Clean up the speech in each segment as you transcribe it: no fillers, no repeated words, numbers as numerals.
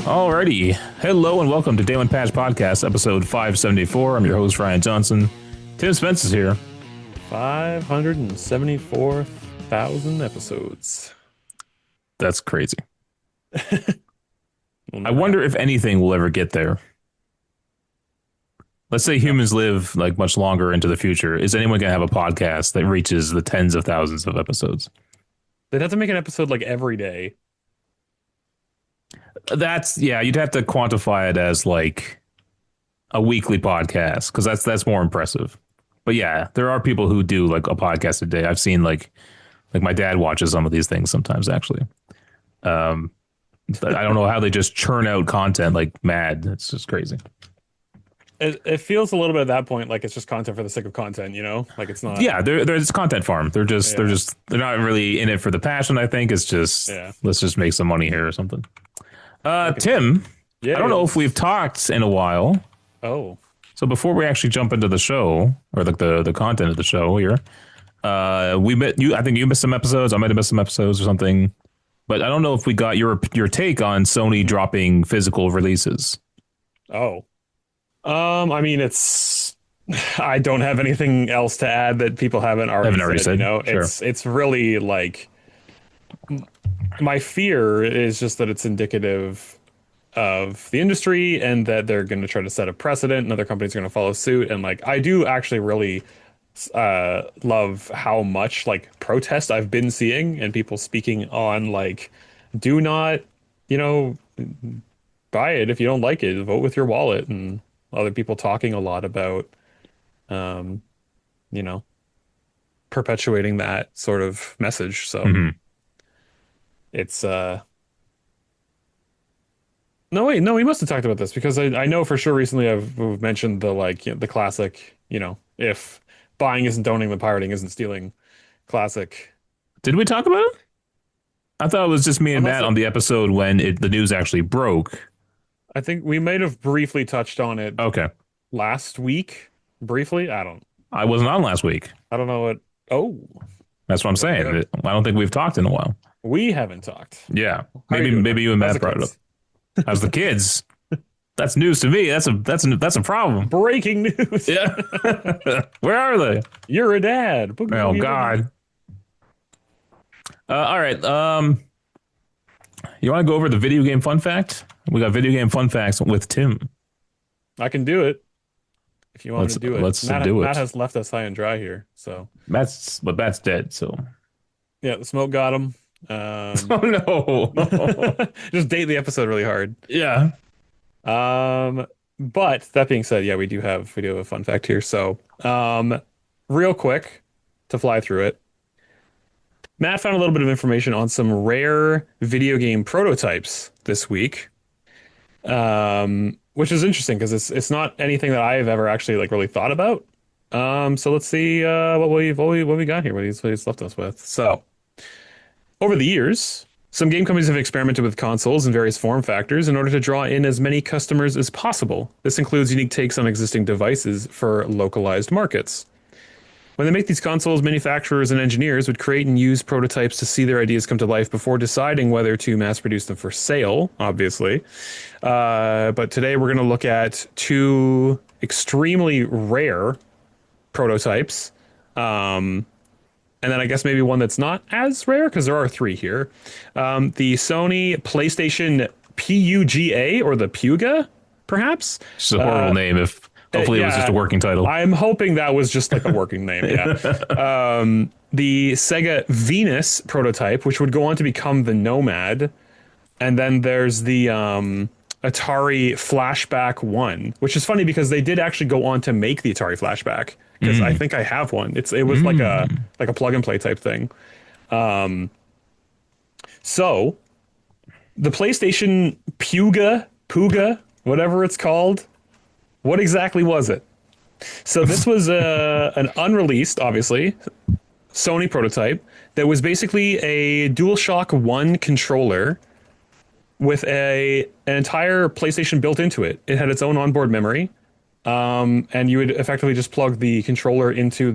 Alrighty. Hello and welcome to Day One Patch Podcast, episode 574. I'm your host, Ryan Johnson. Tim Spence is here. 574,000 episodes. That's crazy. I wonder if anything will ever get there. Let's say humans live like much longer into the future. Is anyone going to have a podcast that reaches the tens of thousands of episodes? They'd have to make an episode like every day. You'd have to quantify it as like a weekly podcast because that's more impressive. But yeah, there are people who do like a podcast a day. I've seen like my dad watches some of these things sometimes actually. But I don't know how they just churn out content like mad. It's just crazy. It feels a little bit at that point like it's just content for the sake of content, you know? Like it's not. Yeah, there's content farm. They're not really in it for the passion. I think it's just let's just make some money here or something. Tim, I don't know if we've talked in a while. Oh, so before we actually jump into the show or like the content of the show here, we met you. I think you missed some episodes. I might have missed some episodes or something, but I don't know if we got your take on Sony dropping physical releases. Oh. I mean, I don't have anything else to add that people haven't already said. You know, sure. It's really like my fear is just that it's indicative of the industry and that they're going to try to set a precedent and other companies are going to follow suit. And like, I do actually really love how much like protest I've been seeing and people speaking on like, do not, buy it if you don't like it, vote with your wallet, and other people talking a lot about, perpetuating that sort of message. So it's, no, we must have talked about this because I know for sure recently we've mentioned the classic, if buying isn't owning, then pirating isn't stealing classic. Did we talk about it? I thought it was just me and Matt on the episode when the news actually broke. I think we might have briefly touched on it. Okay. Last week, briefly. I wasn't on last week. I don't know what. Oh, that's what I'm saying. I don't think we've talked in a while. We haven't talked. Yeah, maybe you and Matt brought it up. How's the kids? That's news to me. That's a problem. Breaking news. Yeah. Where are they? You're a dad. Oh God. All right. You want to go over the video game fun fact? We got video game fun facts with Tim. I can do it. If you want to do it. Let's do it. Matt has left us high and dry here. So Matt's dead. So yeah, the smoke got him. Oh no. Just date the episode really hard. Yeah. But that being said, yeah, we do have a fun fact here. So real quick to fly through it. Matt found a little bit of information on some rare video game prototypes this week, which is interesting because it's not anything that I've ever actually like really thought about. So let's see what we got here, what he's left us with. So over the years, some game companies have experimented with consoles in various form factors in order to draw in as many customers as possible. This includes unique takes on existing devices for localized markets. When they make these consoles, manufacturers and engineers would create and use prototypes to see their ideas come to life before deciding whether to mass produce them for sale, obviously. But today we're going to look at two extremely rare prototypes. And then I guess maybe one that's not as rare, because there are three here. The Sony PlayStation PUGA, or the PUGA, perhaps? It's a horrible name if... Hopefully it was just a working title. I'm hoping that was just like a working name, yeah. The Sega Venus prototype, which would go on to become the Nomad. And then there's the Atari Flashback 1, which is funny because they did actually go on to make the Atari Flashback. Because I think I have one. It was like a plug and play type thing. So the PlayStation PUGA, whatever it's called, what exactly was it? So this was an unreleased, obviously, Sony prototype that was basically a DualShock 1 controller with an entire PlayStation built into it. It had its own onboard memory, and you would effectively just plug the controller into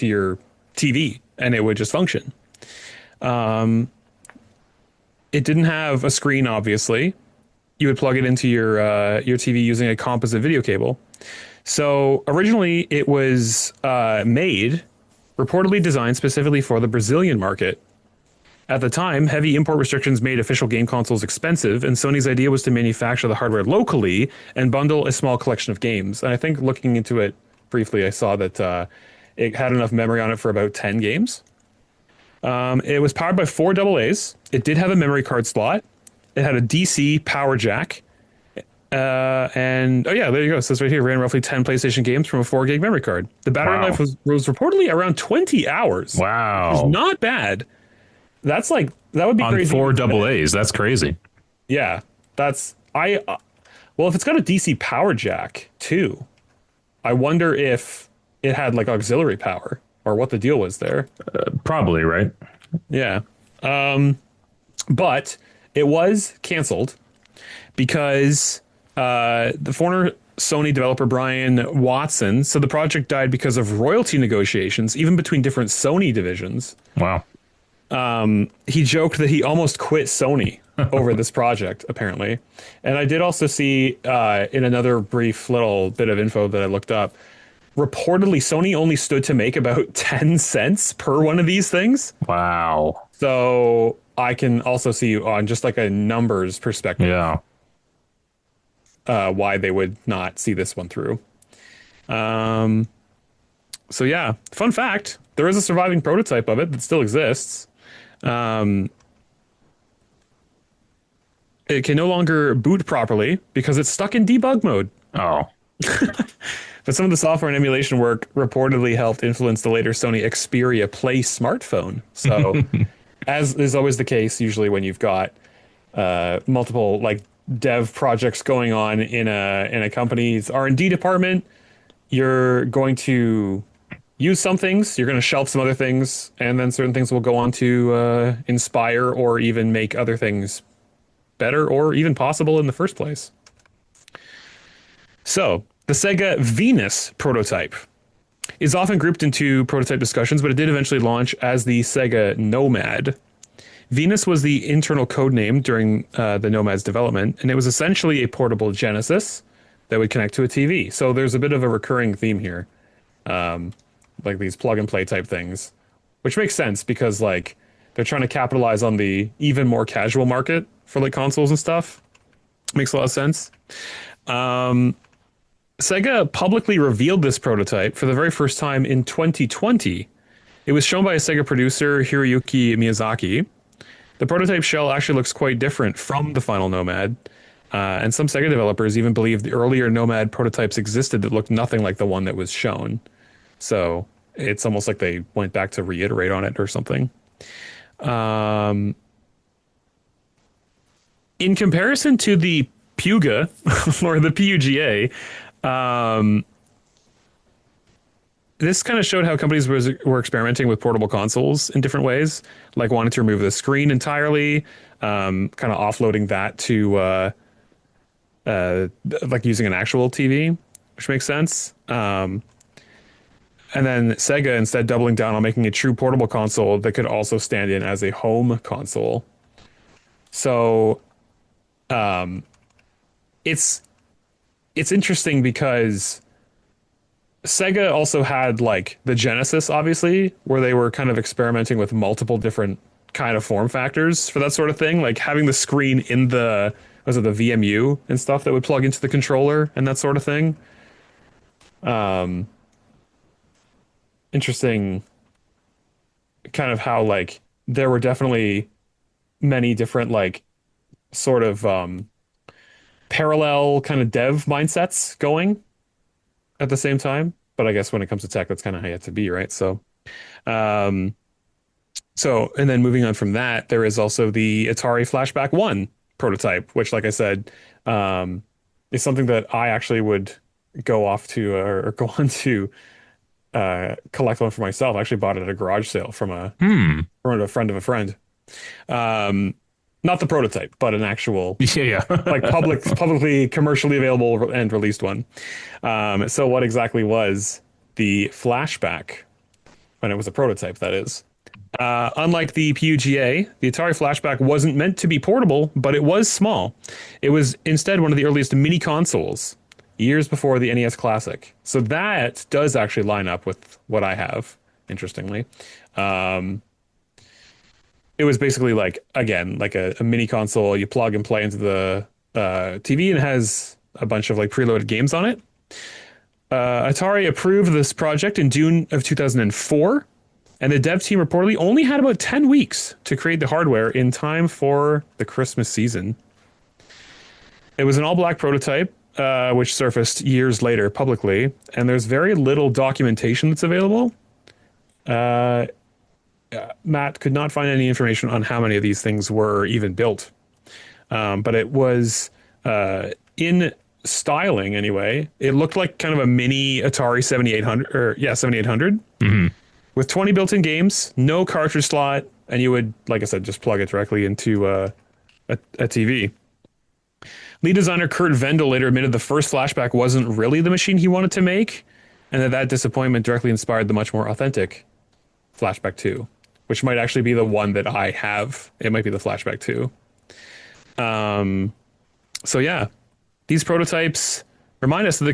your TV, and it would just function. It didn't have a screen, obviously. you would plug it into your TV using a composite video cable. So originally, it was made, reportedly designed specifically for the Brazilian market. At the time, heavy import restrictions made official game consoles expensive, and Sony's idea was to manufacture the hardware locally and bundle a small collection of games. And I think looking into it briefly, I saw that it had enough memory on it for about 10 games. It was powered by four AA's. It did have a memory card slot. It had a DC power jack. And oh yeah, there you go. It says right here, ran roughly 10 PlayStation games from a 4 gig memory card. The battery Wow. life was reportedly around 20 hours. Which is Wow. not bad. That's like, that would be On crazy. four double A's. That's crazy. Yeah, that's well, if it's got a DC power jack too, I wonder if it had like auxiliary power or what the deal was there. Probably, right? Yeah. But it was canceled because the former Sony developer Brian Watson said the project died because of royalty negotiations, even between different Sony divisions. Wow. He joked that he almost quit Sony over this project, apparently. And I did also see in another brief little bit of info that I looked up, reportedly Sony only stood to make about 10 cents per one of these things. Wow. So I can also see on just like a numbers perspective Yeah. why they would not see this one through. So yeah, fun fact, there is a surviving prototype of it that still exists. It can no longer boot properly because it's stuck in debug mode. Oh. But some of the software and emulation work reportedly helped influence the later Sony Xperia Play smartphone. So, as is always the case, usually when you've got multiple like dev projects going on in a company's R&D department, you're going to use some things, you're going to shelf some other things, and then certain things will go on to inspire or even make other things better or even possible in the first place. So, the Sega Venus prototype is often grouped into prototype discussions, but it did eventually launch as the Sega Nomad. Venus was the internal code name during the Nomad's development, and it was essentially a portable Genesis that would connect to a TV. So there's a bit of a recurring theme here, like these plug and play type things, which makes sense because like they're trying to capitalize on the even more casual market for like consoles and stuff. Makes a lot of sense. Sega publicly revealed this prototype for the very first time in 2020. It was shown by a Sega producer, Hiroyuki Miyazaki. The prototype shell actually looks quite different from the final Nomad, and some Sega developers even believe the earlier Nomad prototypes existed that looked nothing like the one that was shown. So it's almost like they went back to reiterate on it or something. In comparison to the PUGA or the PUGA, this kind of showed how companies were experimenting with portable consoles in different ways, like wanting to remove the screen entirely, kind of offloading that to like using an actual TV, which makes sense. And then Sega instead doubling down on making a true portable console that could also stand in as a home console. So it's interesting because Sega also had like the Genesis, obviously, where they were kind of experimenting with multiple different kind of form factors for that sort of thing, like having the screen in the was it the VMU and stuff that would plug into the controller and that sort of thing. Interesting kind of how like there were definitely many different like sort of parallel kind of dev mindsets going at the same time. But I guess when it comes to tech, that's kind of how you have to be, right? So, and then moving on from that, there is also the Atari Flashback 1 prototype, which, like I said, is something that I actually would go off to or go on to collect one for myself. I actually bought it at a garage sale from a friend of a friend. Not the prototype, but an actual Yeah. like publicly commercially available and released one. So what exactly was the Flashback when it was a prototype, that is? Unlike the PUGA, the Atari Flashback wasn't meant to be portable, but it was small. It was instead one of the earliest mini consoles, years before the NES Classic. So that does actually line up with what I have, interestingly. Um, it was basically like, again, like a mini console you plug and play into the TV, and has a bunch of like preloaded games on it. Atari approved this project in June of 2004, and the dev team reportedly only had about 10 weeks to create the hardware in time for the Christmas season. It was an all black prototype, which surfaced years later publicly, and there's very little documentation that's available. Uh, Matt could not find any information on how many of these things were even built. But it was in styling anyway. It looked like kind of a mini Atari 7800, or yeah, 7800, with 20 built-in games, no cartridge slot, and you would, like I said, just plug it directly into a TV. Lead designer Kurt Vendel later admitted the first Flashback wasn't really the machine he wanted to make, and that disappointment directly inspired the much more authentic Flashback 2, which might actually be the one that I have. It might be the Flashback 2. So yeah, these prototypes remind us that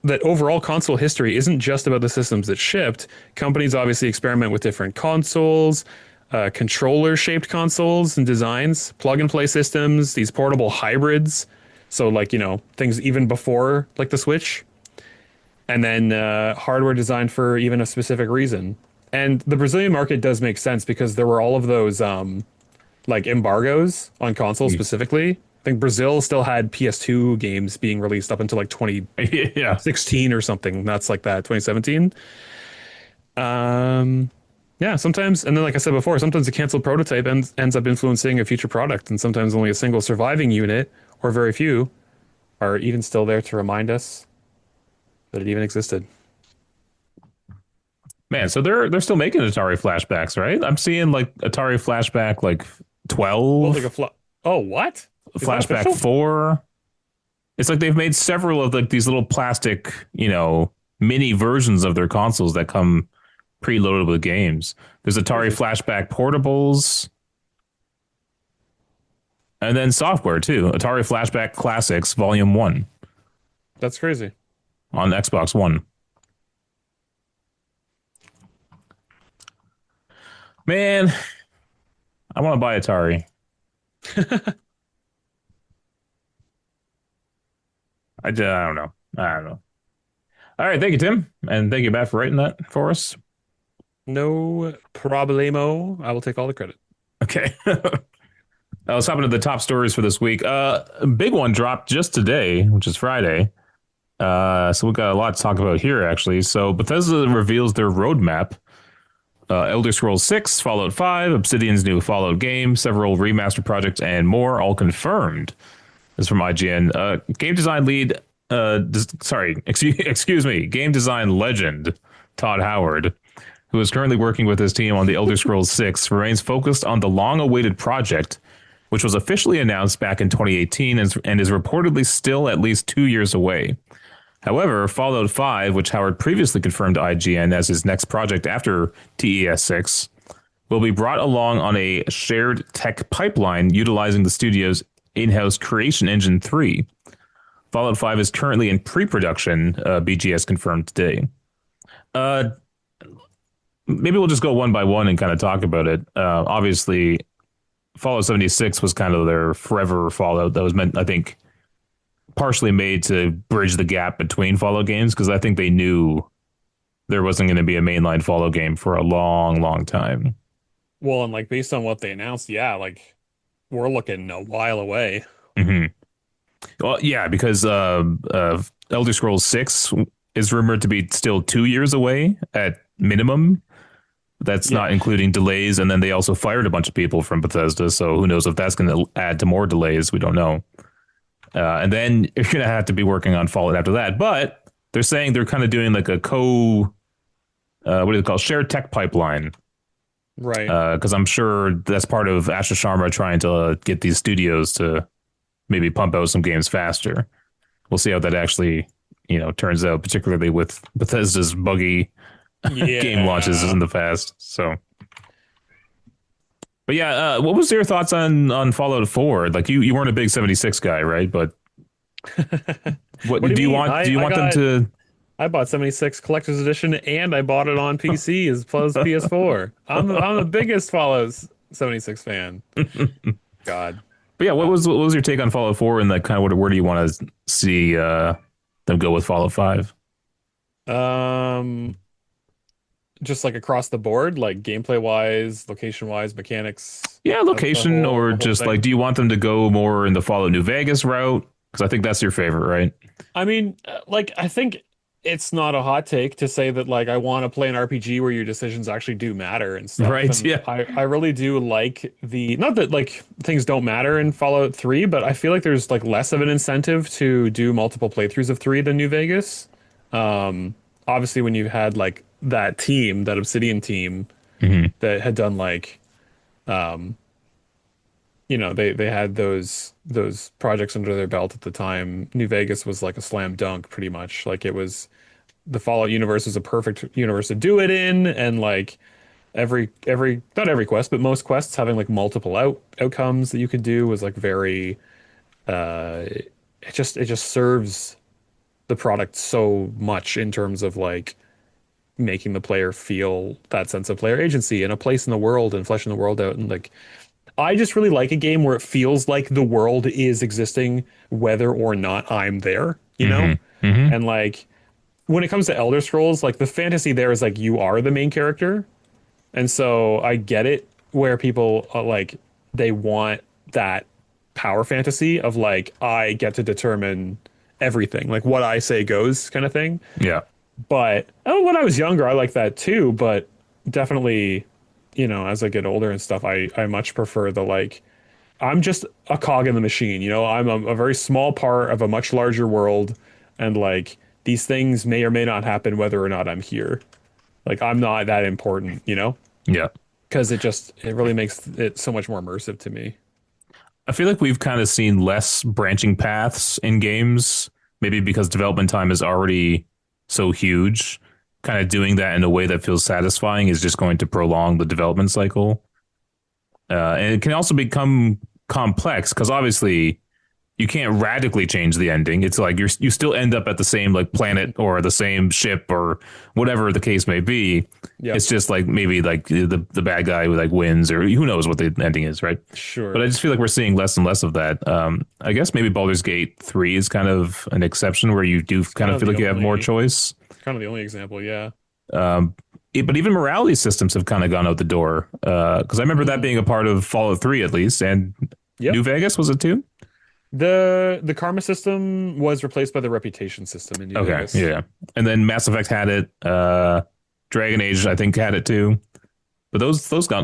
that overall console history isn't just about the systems that shipped. Companies obviously experiment with different consoles, controller-shaped consoles and designs, plug-and-play systems, these portable hybrids. So like, things even before like the Switch, and then hardware designed for even a specific reason. And the Brazilian market does make sense because there were all of those like embargoes on consoles specifically. I think Brazil still had PS2 games being released up until like Yeah. 2016 or something. That's like that, 2017. Yeah, sometimes, and then like I said before, sometimes a canceled prototype ends up influencing a future product, and sometimes only a single surviving unit, or very few, are even still there to remind us that it even existed. Man, so they're still making Atari flashbacks, right? I'm seeing like Atari Flashback like Well, like 12, oh, what? Is that Flashback official? 4. It's like they've made several of like these little plastic, mini versions of their consoles that come preloaded with games. There's Atari Crazy. Flashback portables, and then software too. Atari Flashback Classics Volume 1 That's crazy. on Xbox One. Man, I want to buy Atari. I don't know. I don't know. All right, thank you, Tim, and thank you, Matt, for writing that for us. No problemo. I will take all the credit. Okay. Let's hop into the top stories for this week. A big one dropped just today, which is Friday. So we've got a lot to talk about here, actually. So Bethesda reveals their roadmap. Elder Scrolls 6, Fallout 5, Obsidian's new Fallout game, several remaster projects, and more, all confirmed. This is from IGN. Game design lead, excuse me, game design legend Todd Howard, who is currently working with his team on the Elder Scrolls 6, remains focused on the long-awaited project, which was officially announced back in 2018 and is reportedly still at least 2 years away. However, Fallout 5, which Howard previously confirmed to IGN as his next project after TES 6, will be brought along on a shared tech pipeline utilizing the studio's in-house creation engine 3. Fallout 5 is currently in pre-production, BGS confirmed today. Maybe we'll just go one by one and kind of talk about it. Obviously, Fallout 76 was kind of their forever Fallout that was meant, I think, partially made to bridge the gap between Fallout games, because I think they knew there wasn't going to be a mainline Fallout game for a long, long time. Well, and like based on what they announced, yeah, like we're looking a while away. Hmm. Well, yeah, because Elder Scrolls 6 is rumored to be still 2 years away at minimum. That's not Yeah. including delays. And then they also fired a bunch of people from Bethesda. So who knows if that's going to add to more delays? We don't know. And then you're going to have to be working on Fallout after that. But they're saying they're kind of doing like a what do they call, shared tech pipeline. Right. Because I'm sure that's part of Asher Sharma trying to get these studios to maybe pump out some games faster. We'll see how that actually, turns out, particularly with Bethesda's buggy game launches Yeah. in the past. So, But yeah, what was your thoughts on Fallout 4? Like you weren't a big 76 guy, right? But what What do you do you mean? want? Do you I want them got to? I bought 76 collector's edition and I bought it on PC as well as PS4. I'm the biggest Fallout 76 fan. God. But yeah, Uh, what was your take on Fallout 4 and like kind of where do you want to see them go with Fallout 5? Um, just like across the board, like gameplay wise, location wise, mechanics, Yeah, the location or whole just like thing. do you want them to go more in the Fallout New Vegas route? Because I think that's your favorite, right? I mean, like I think it's not a hot take to say that like I want to play an RPG where your decisions actually do matter and stuff. Right. And Yeah. I really do like the not that like things don't matter in Fallout 3, but I feel like there's like less of an incentive to do multiple playthroughs of 3 than New Vegas. Um, Obviously when you had like that team, that Obsidian team Hmm. that had done like they had those projects under their belt at the time. New Vegas was like a slam dunk pretty much. Like it was the Fallout universe is a perfect universe to do it in, and like every not every quest, but most quests having like multiple outcomes that you could do was like very it just serves the product so much in terms of like making the player feel that sense of player agency and a place in the world and fleshing the world out. And like I just really like a game where it feels like the world is existing whether or not I'm there, you know? Hmm. Hmm. And like when it comes to Elder Scrolls, like the fantasy there is like you are the main character. And so I get it where people like they want that power fantasy of like I get to determine everything, like what I say goes kind of thing. Yeah. But oh, when I was younger, I liked that too, but definitely, as I get older and stuff, I much prefer the like I'm just a cog in the machine. I'm a very small part of a much larger world, and like these things may or may not happen whether or not I'm here. Like I'm not that important, Yeah. because it really makes it so much more immersive to me. I feel like we've kind of seen less branching paths in games, maybe because development time is already so huge. Kind of doing that in a way that feels satisfying is just going to prolong the development cycle. And it can also become complex because obviously you can't radically change the ending. It's like you still end up at the same like planet or the same ship or whatever the case may be. Yep, It's just like maybe like the bad guy who like wins or who knows what the ending is, right? But I sure. just feel like we're seeing less and less of that. I guess maybe Baldur's Gate 3 is kind of an exception where you do It's kind kind of of feel the like you have more only choice. kind of the only example, yeah. Um, but even morality systems have kind of gone out the door. Because I remember that Mm, being a part of Fallout 3 at least, and New yep. Vegas was it too? The karma system was replaced by the reputation system in New Okay, Vegas. yeah. And then Mass Effect had it. Dragon Age, I think, had it too. But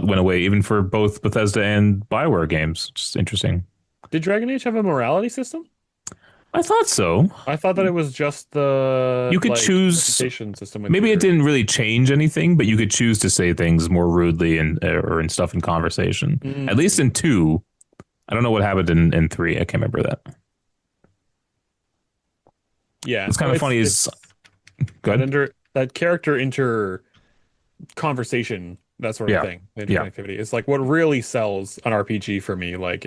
went away even for both Bethesda and Bioware games. Just interesting. Did Dragon Age have a morality system? I thought so. I thought that it was just the You could like choose. reputation system with Maybe it your. didn't really change anything, but you could choose to say things more rudely and or in stuff in conversation. At least Mm, in two. I don't know what happened in three. I can't remember that. yeah, What's kind well, of it's funny is it's good. that character inter conversation, that sort of Yeah, thing, the yeah. interconnectivity is like what really sells an RPG for me. Like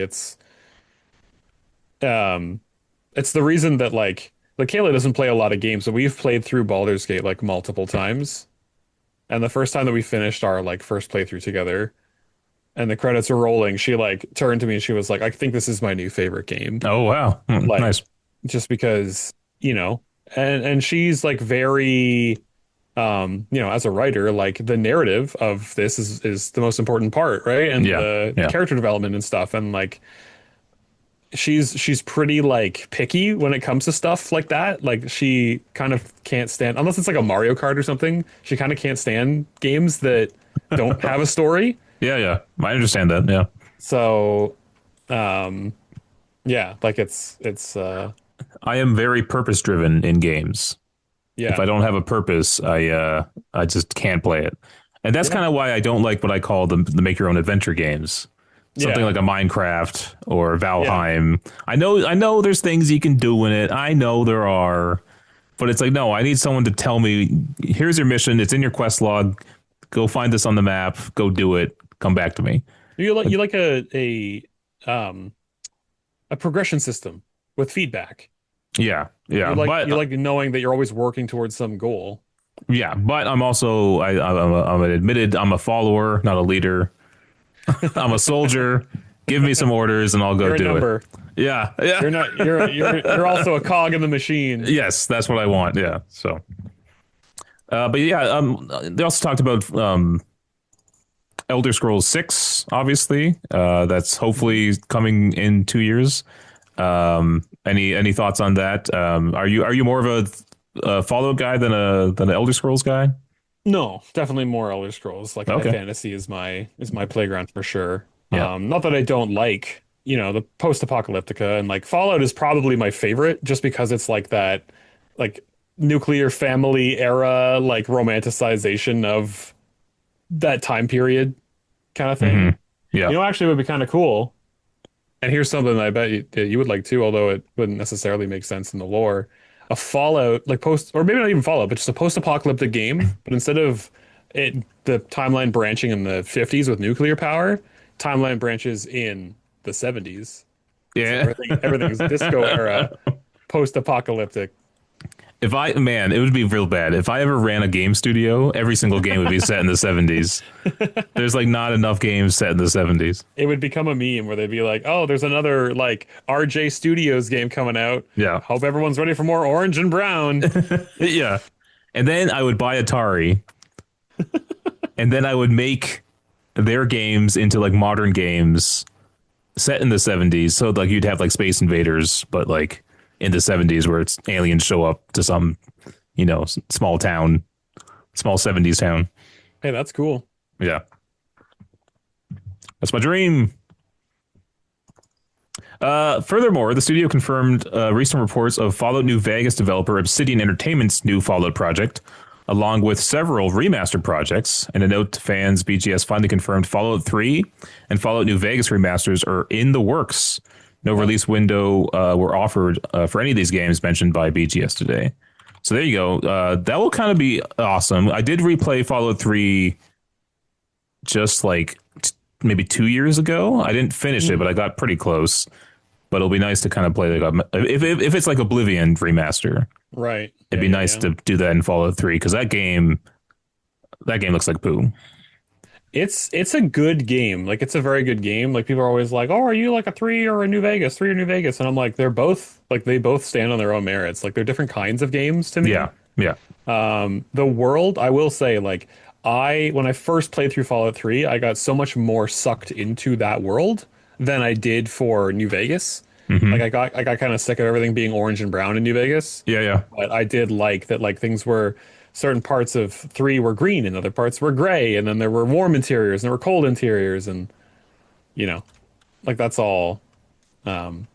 um it's the reason that like Kayla doesn't play a lot of games, so we've played through Baldur's Gate like multiple times. And the first time that we finished our like first playthrough together and the credits are rolling, she like turned to me and she was like, I think this is my new favorite game. Oh wow, Like nice. just because, and she's like very as a writer, like the narrative of this is the most important part, right? And Yeah, the yeah. character development and stuff. And like she's pretty like picky when it comes to stuff like that. Like she kind of can't stand unless it's like a Mario Kart or something. She kind of can't stand games that don't have a story. Yeah, yeah. I understand that. Yeah. So, um, yeah, like it's I am very purpose driven in games. If yeah, I don't have a purpose, I just can't play it. And that's yeah, kind of why I don't like what I call the make your own adventure games. Something yeah, like a Minecraft or yeah. Valheim. I know there's things you can do in it. I know there are, but it's like no, I need someone to tell me, here's your mission, it's in your quest log. Go find this on the map, go do it, come back to me. You like um a progression system with feedback. Yeah, yeah, but You like knowing that you're always working towards some goal. yeah, but I'm also I'm an admitted I'm a follower, not a leader. I'm a soldier. Give me some orders and I'll go You're a do it. number. Yeah, yeah, You're also a cog in the machine. yes, that's what I want. Yeah, so but yeah, they also talked about Elder Scrolls 6, obviously. That's Mhm. hopefully coming in 2 years. Any thoughts on that? Are you more of a Fallout guy than an Elder Scrolls guy? No, definitely more Elder Scrolls. Like high Okay. fantasy is my playground for sure. Yeah. Not that I don't like, the post-apocalyptica, and like Fallout is probably my favorite just because it's like that like nuclear family era like romanticization of that time period kind of Hmm. thing. Yeah. Actually would be kind of cool. And here's something that I bet that you would like too, although it wouldn't necessarily make sense in the lore. A Fallout, like post, or maybe not even Fallout, but just a post-apocalyptic game. But instead of the timeline branching in the 50s with nuclear power, timeline branches in the 70s. So Yeah. everything is disco era, post-apocalyptic. If I man, it would be real bad. If I ever ran a game studio, every single game would be set in the 70s. There's like not enough games set in the 70s. It would become a meme where they'd be like, "Oh, there's another like RJ Studios game coming out. Yeah. Hope everyone's ready for more orange and brown." Yeah. And then I would buy Atari and then I would make their games into like modern games set in the 70s. So like you'd have like Space Invaders, but like in the 70s where it's aliens show up to some, small town, small 70s town. Hey, that's cool. Yeah. That's my dream. Furthermore, the studio confirmed recent reports of Fallout New Vegas developer Obsidian Entertainment's new Fallout project, along with several remastered projects. In a note to fans, BGS finally confirmed Fallout 3 and Fallout New Vegas remasters are in the works. No Oh, release window were offered for any of these games mentioned by BGS today. So there you go. That will kind of be awesome. I did replay Fallout 3 just like maybe 2 years ago. I didn't finish it, but mhm. I got pretty close. But it'll be nice to kind of play like if it's like Oblivion remaster, Right. it'd Yeah, be yeah, nice yeah. to do that in Fallout 3 because that game looks like poo. It's a good game. Like it's a very good game. Like people are always like, "Oh, are you like a 3 or a New Vegas? 3 or New Vegas?" And I'm like, they both stand on their own merits. Like they're different kinds of games to me. Yeah, yeah. The world, I will say, like I when I first played through Fallout 3, I got so much more sucked into that world than I did for New Vegas. Like Hmm. I got kind of sick of everything being orange and brown in New Vegas. Yeah, yeah. But I did like that like things were certain parts of 3 were green and other parts were gray, and then there were warm interiors and there were cold interiors, and you know, like that's all. Um,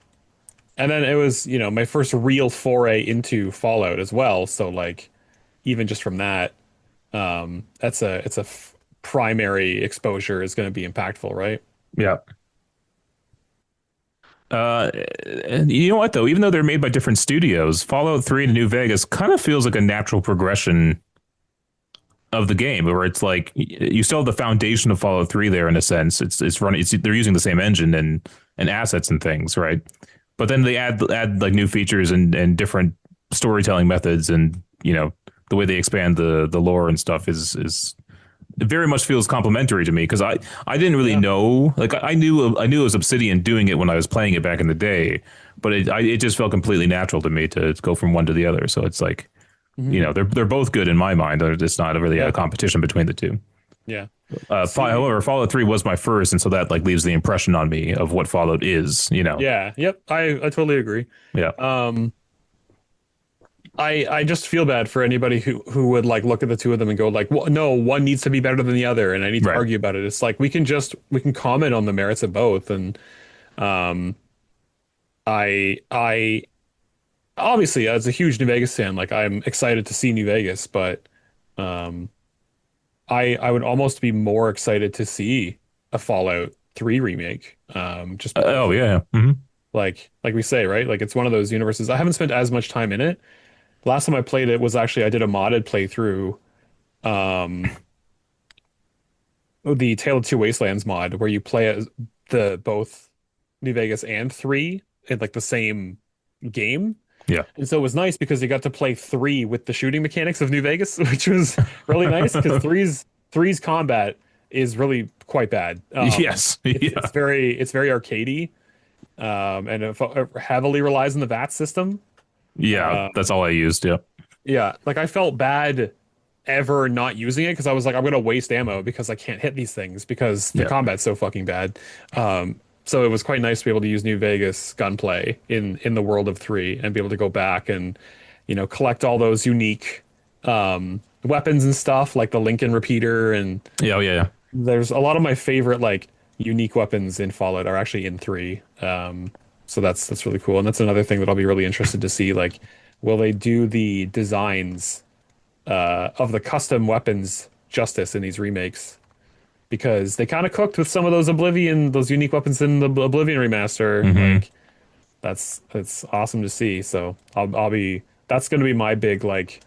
and then it was, my first real foray into Fallout as well. So like even just from that, it's a primary exposure is going to be impactful, right? Yeah. Uh, you know what though? Even though they're made by different studios, Fallout 3 and New Vegas kind of feels like a natural progression of the game, where it's like you still have the foundation of Fallout 3 there in a sense. It's running. They're using the same engine and assets and things, right? But then they add like new features and different storytelling methods, and the way they expand the lore and stuff is it very much feels complimentary to me because I didn't really Yeah. know, like I knew it was Obsidian doing it when I was playing it back in the day, but it just felt completely natural to me to go from one to the other. So it's like Hmm. they're both good in my mind. It's not really a Yeah. competition between the two. Yeah. See, However, Fallout 3 was my first, and so that like leaves the impression on me of what Fallout is. yeah. Yep. I totally agree. Yeah, Um, I just feel bad for anybody who would like look at the two of them and go like, well, no, one needs to be better than the other, and I need to right. argue about it. It's like we can comment on the merits of both, and um, I obviously as a huge New Vegas fan, like I'm excited to see New Vegas, but um, I would almost be more excited to see a Fallout 3 remake, just because Oh of yeah. Hmm. like we say, right? Like it's one of those universes. I haven't spent as much time in it. Last time I played it was actually I did a modded playthrough. Um, the Tale of Two Wastelands mod where you play as the both New Vegas and 3 in like the same game. Yeah. And so it was nice because you got to play 3 with the shooting mechanics of New Vegas, which was really nice because three's combat is really quite bad. Yes. It's Yeah. it's very arcadey, and it heavily relies on the VAT system. Yeah. Uh, That's all I used. Yeah. yeah, like I felt bad ever not using it because I was like, I'm gonna waste ammo because I can't hit these things because the Yeah. combat's so fucking bad. So it was quite nice to be able to use New Vegas gunplay in the world of 3 and be able to go back and collect all those unique weapons and stuff like the Lincoln repeater, and Yeah. Oh, yeah. Yeah. there's a lot of my favorite like unique weapons in Fallout are actually in 3. So that's really cool, and that's another thing that I'll be really interested to see. Like, will they do the designs of the custom weapons justice in these remakes? Because they kind of cooked with some of those unique weapons in the Oblivion remaster. Hmm. Like, that's awesome to see. So I'll be that's going to be my big like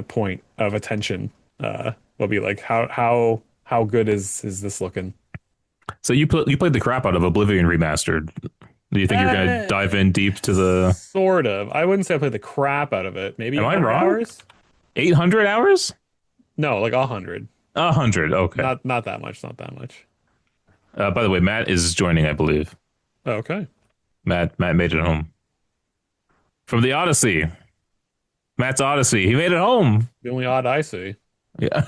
point of attention. Will be like how good is this looking? So you played the crap out of Oblivion Remastered. Do you think you're gonna Uh, dive in deep to the? Sort of. I wouldn't say I played the crap out of it. Maybe Am I 100 wrong? hours? 800 hours? No, like 100. 100. Okay. Not that much. Not that much. By the way, Matt is joining, I believe. Okay. Matt made it home from the Odyssey. Matt's Odyssey. He made it home. The only odd I see. Yeah.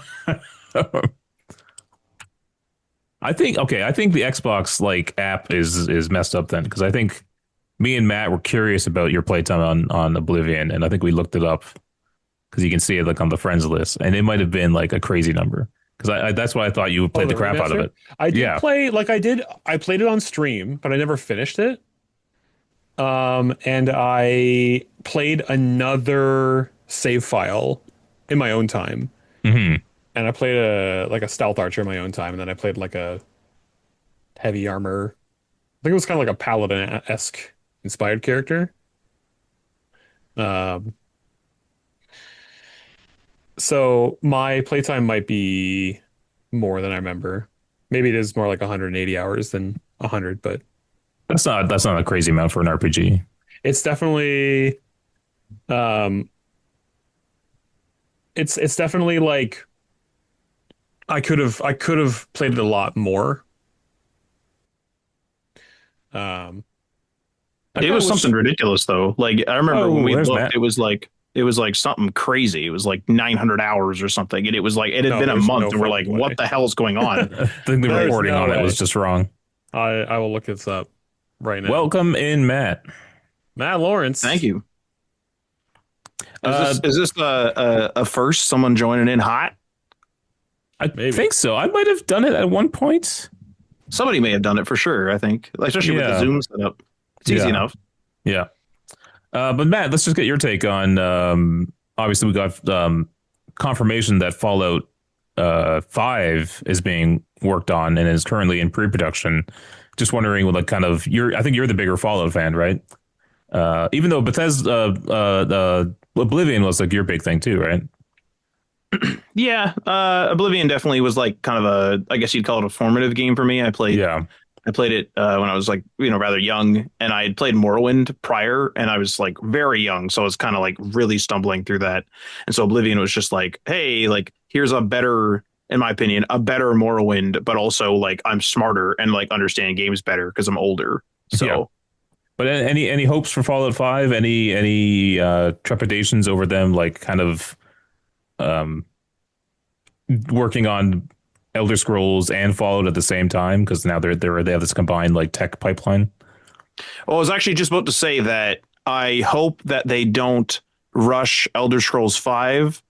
I think okay. I think the Xbox like app is messed up then because I think me and Matt were curious about your playtime on Oblivion, and I think we looked it up because you can see it like on the friends list, and it might have been like a crazy number because I that's why I thought you Oh, played the the crap out of remaster? it. I did Yeah. play like I played it on stream, but I never finished it. And I played another save file in my own time. Hmm. And I played a stealth archer in my own time, and then I played like a heavy armor. I think it was kind of like a paladin-esque inspired character. Um, so my playtime might be more than I remember. Maybe it is more like 180 hours than 100, but That's not a crazy amount for an RPG. it's definitely um it's definitely like I could have played it a lot more. Um I It kind of was wish. something ridiculous though. Like I remember when Oh, we there's looked, Matt. it was like something crazy. It was like 900 hours or something, and it was like it had No, been a there's no month, and we're like, fucking way. what the hell is going on? I think the There's reporting no on it was way. just wrong. I will look this up right now. Welcome in, Matt. Matt Lawrence. Thank you. Uh, Is this a first? Someone joining in hot? I Maybe. think so. I might have done it at one point. Somebody may have done it for sure. I think, like, especially with the Yeah. Zoom setup, it's easy Yeah. enough. Yeah. But Matt, let's just get your take on. Obviously, we got confirmation that Fallout 5 is being worked on and is currently in pre-production. Just wondering, like, kind of, I think you're the bigger Fallout fan, right? Even though Bethesda, Oblivion was like your big thing too, right? Yeah, Oblivion definitely was like kind of I guess you'd call it a formative game for me. Yeah. I played it when I was like, rather young, and I had played Morrowind prior, and I was like very young, so I was kind of like really stumbling through that. And so Oblivion was just like, hey, like here's a better, in my opinion, a better Morrowind, but also like I'm smarter and like understand games better because I'm older. So Yeah. But any hopes for Fallout 5? Any trepidations over them, like kind of um, working on Elder Scrolls and Fallout at the same time because now they have this combined like tech pipeline. well, I was actually just about to say that I hope that they don't rush Elder Scrolls 5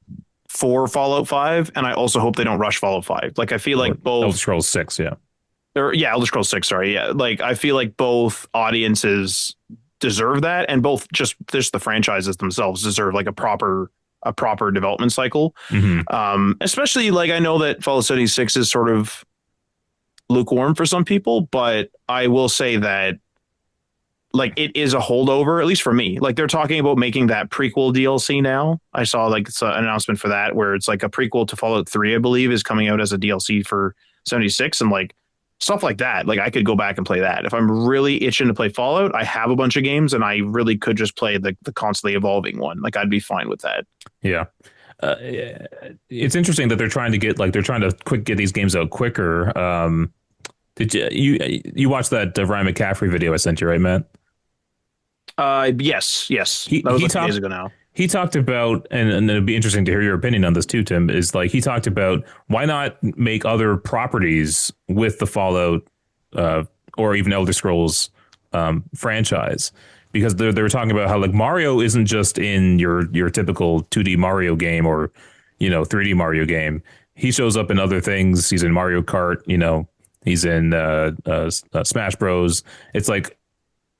for Fallout 5, and I also hope they don't rush Fallout 5. Like I feel like both Elder Scrolls 6, yeah. or yeah, Elder Scrolls 6, sorry. Yeah. Like I feel like both audiences deserve that, and both just the franchises themselves deserve like a proper development cycle. Hmm. Especially like I know that Fallout 76 is sort of lukewarm for some people, but I will say that like it is a holdover, at least for me. Like they're talking about making that prequel DLC now. I saw like it's an announcement for that where it's like a prequel to Fallout 3, I believe, is coming out as a DLC for 76, and like stuff like that. Like I could go back and play that. If I'm really itching to play Fallout, I have a bunch of games and I really could just play the constantly evolving one. Like I'd be fine with that. Yeah. It's interesting that they're trying to get these games out quicker. Did you watched that Ryan McCaffrey video I sent you, right, Matt? Yes. He That was he like talked days ago now. he talked about, and it'd be interesting to hear your opinion on this too, Tim. Is like he talked about why not make other properties with the Fallout or even Elder Scrolls franchise, because they were talking about how like Mario isn't just in your typical 2D Mario game or 3D Mario game. He shows up in other things. He's in Mario Kart. He's in Smash Bros. It's like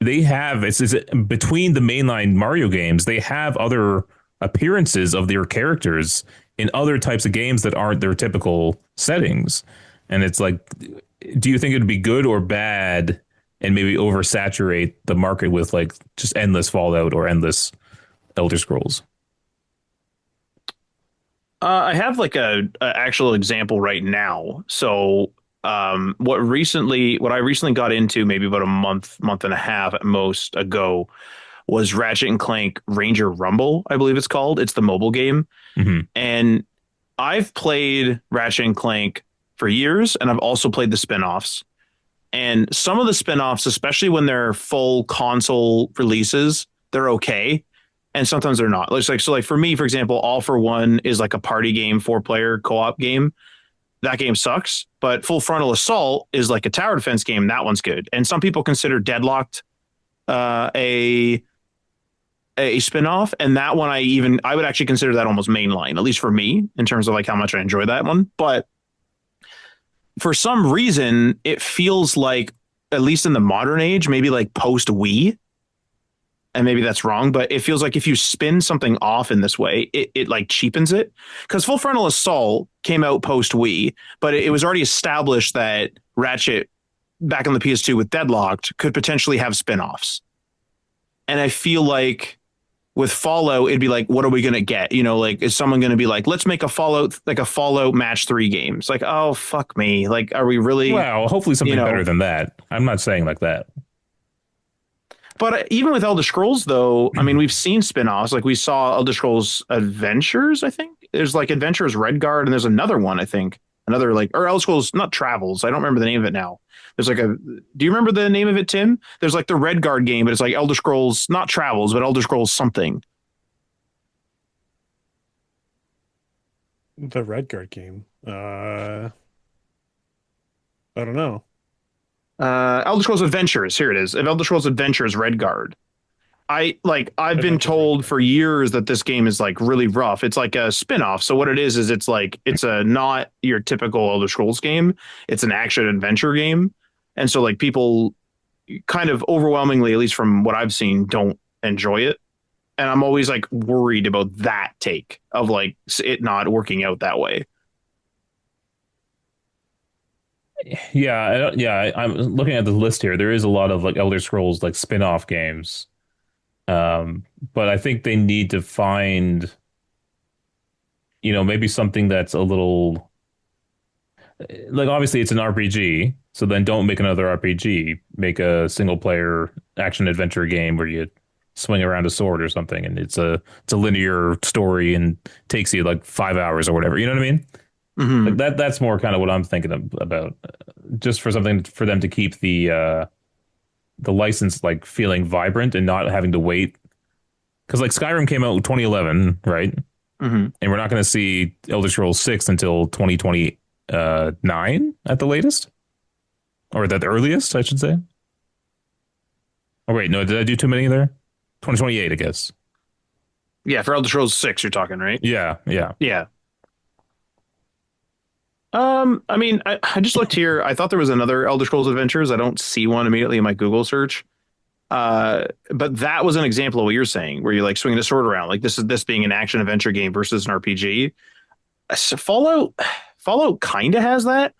it's between the mainline Mario games, they have other appearances of their characters in other types of games that aren't their typical settings. And it's like, do you think it'd be good or bad and maybe oversaturate the market with like just endless Fallout or endless Elder Scrolls? I have like a actual example right now. So what I recently got into maybe about a month and a half at most ago was Ratchet and Clank Ranger Rumble, I believe it's called. It's the mobile game. Mm-hmm. And I've played Ratchet and Clank for years, and I've also played the spin-offs. And some of the spin-offs, especially when they're full console releases, they're okay. And sometimes they're not. Like for me, for example, All for One is like a party game, 4-player co-op game. That game sucks, but Full Frontal Assault is like a tower defense game. That one's good. And some people consider Deadlocked a spin-off, and that one I would actually consider that almost mainline, at least for me, in terms of like how much I enjoy that one. But for some reason, it feels like, at least in the modern age, maybe like post Wii, and maybe that's wrong, but it feels like if you spin something off in this way, it like cheapens it. Because Full Frontal Assault came out post Wii, but it was already established that Ratchet back on the PS2 with Deadlocked could potentially have spin-offs. And I feel like with Fallout, it'd be like, what are we going to get? Like, is someone going to be like, let's make a Fallout Match 3 game? It's like, oh, fuck me. Like, are we really? Well, hopefully something better than that. I'm not saying like that. But even with Elder Scrolls, though, I mean, we've seen spin-offs. Like we saw Elder Scrolls Adventures, I think. There's like Adventures Redguard, and there's another one, I think. Another or Elder Scrolls, not Travels. I don't remember the name of it now. There's like do you remember the name of it, Tim? There's like the Redguard game, but it's like Elder Scrolls, not Travels, but Elder Scrolls something. The Redguard game. I don't know. Elder Scrolls Adventures. Here it is. Elder Scrolls Adventures Redguard. I've been told for years that this game is like really rough. It's like a spin-off. So what it is it's like it's a not your typical Elder Scrolls game. It's an action adventure game. And so like people kind of overwhelmingly, at least from what I've seen, don't enjoy it. And I'm always like worried about that take of like it not working out that way. Yeah. I'm looking at the list here. There is a lot of like Elder Scrolls like spin-off games. But I think they need to find, maybe something that's a little like, obviously it's an RPG, so then don't make another RPG. Make a single player action adventure game where you swing around a sword or something, and it's a linear story and takes you like 5 hours or whatever. You know what I mean? Mm-hmm. Like that's more kind of what I'm thinking about, just for something for them to keep the license like feeling vibrant and not having to wait. Because like Skyrim came out in 2011, right? Mm-hmm. And we're not going to see Elder Scrolls 6 until 2029 at the latest, or at the earliest, I should say. Oh wait, no, did I do too many there? 2028, I guess. Yeah, for Elder Scrolls 6, you're talking, right? Yeah. Yeah. I mean, I just looked here. I thought there was another Elder Scrolls Adventures. I don't see one immediately in my Google search. But that was an example of what you're saying, where you're like swinging a sword around. Like this being an action adventure game versus an RPG. So Fallout kind of has that.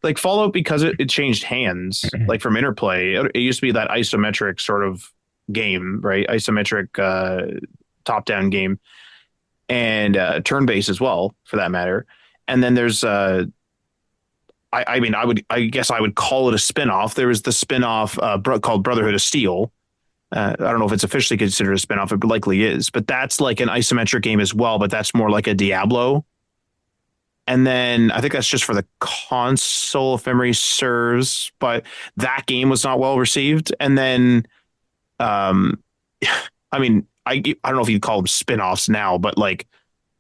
Like Fallout, because it changed hands, like from Interplay. It used to be that isometric sort of game, right? Isometric top-down game, and turn-based as well, for that matter. And then there's I mean, I guess I would call it a spin-off. There was the spin-off called Brotherhood of Steel. I don't know if it's officially considered a spin-off. It likely is, but that's like an isometric game as well, but that's more like a Diablo. And then I think that's just for the console, if memory serves, but that game was not well received. And then, I mean, I don't know if you'd call them spin-offs now, but like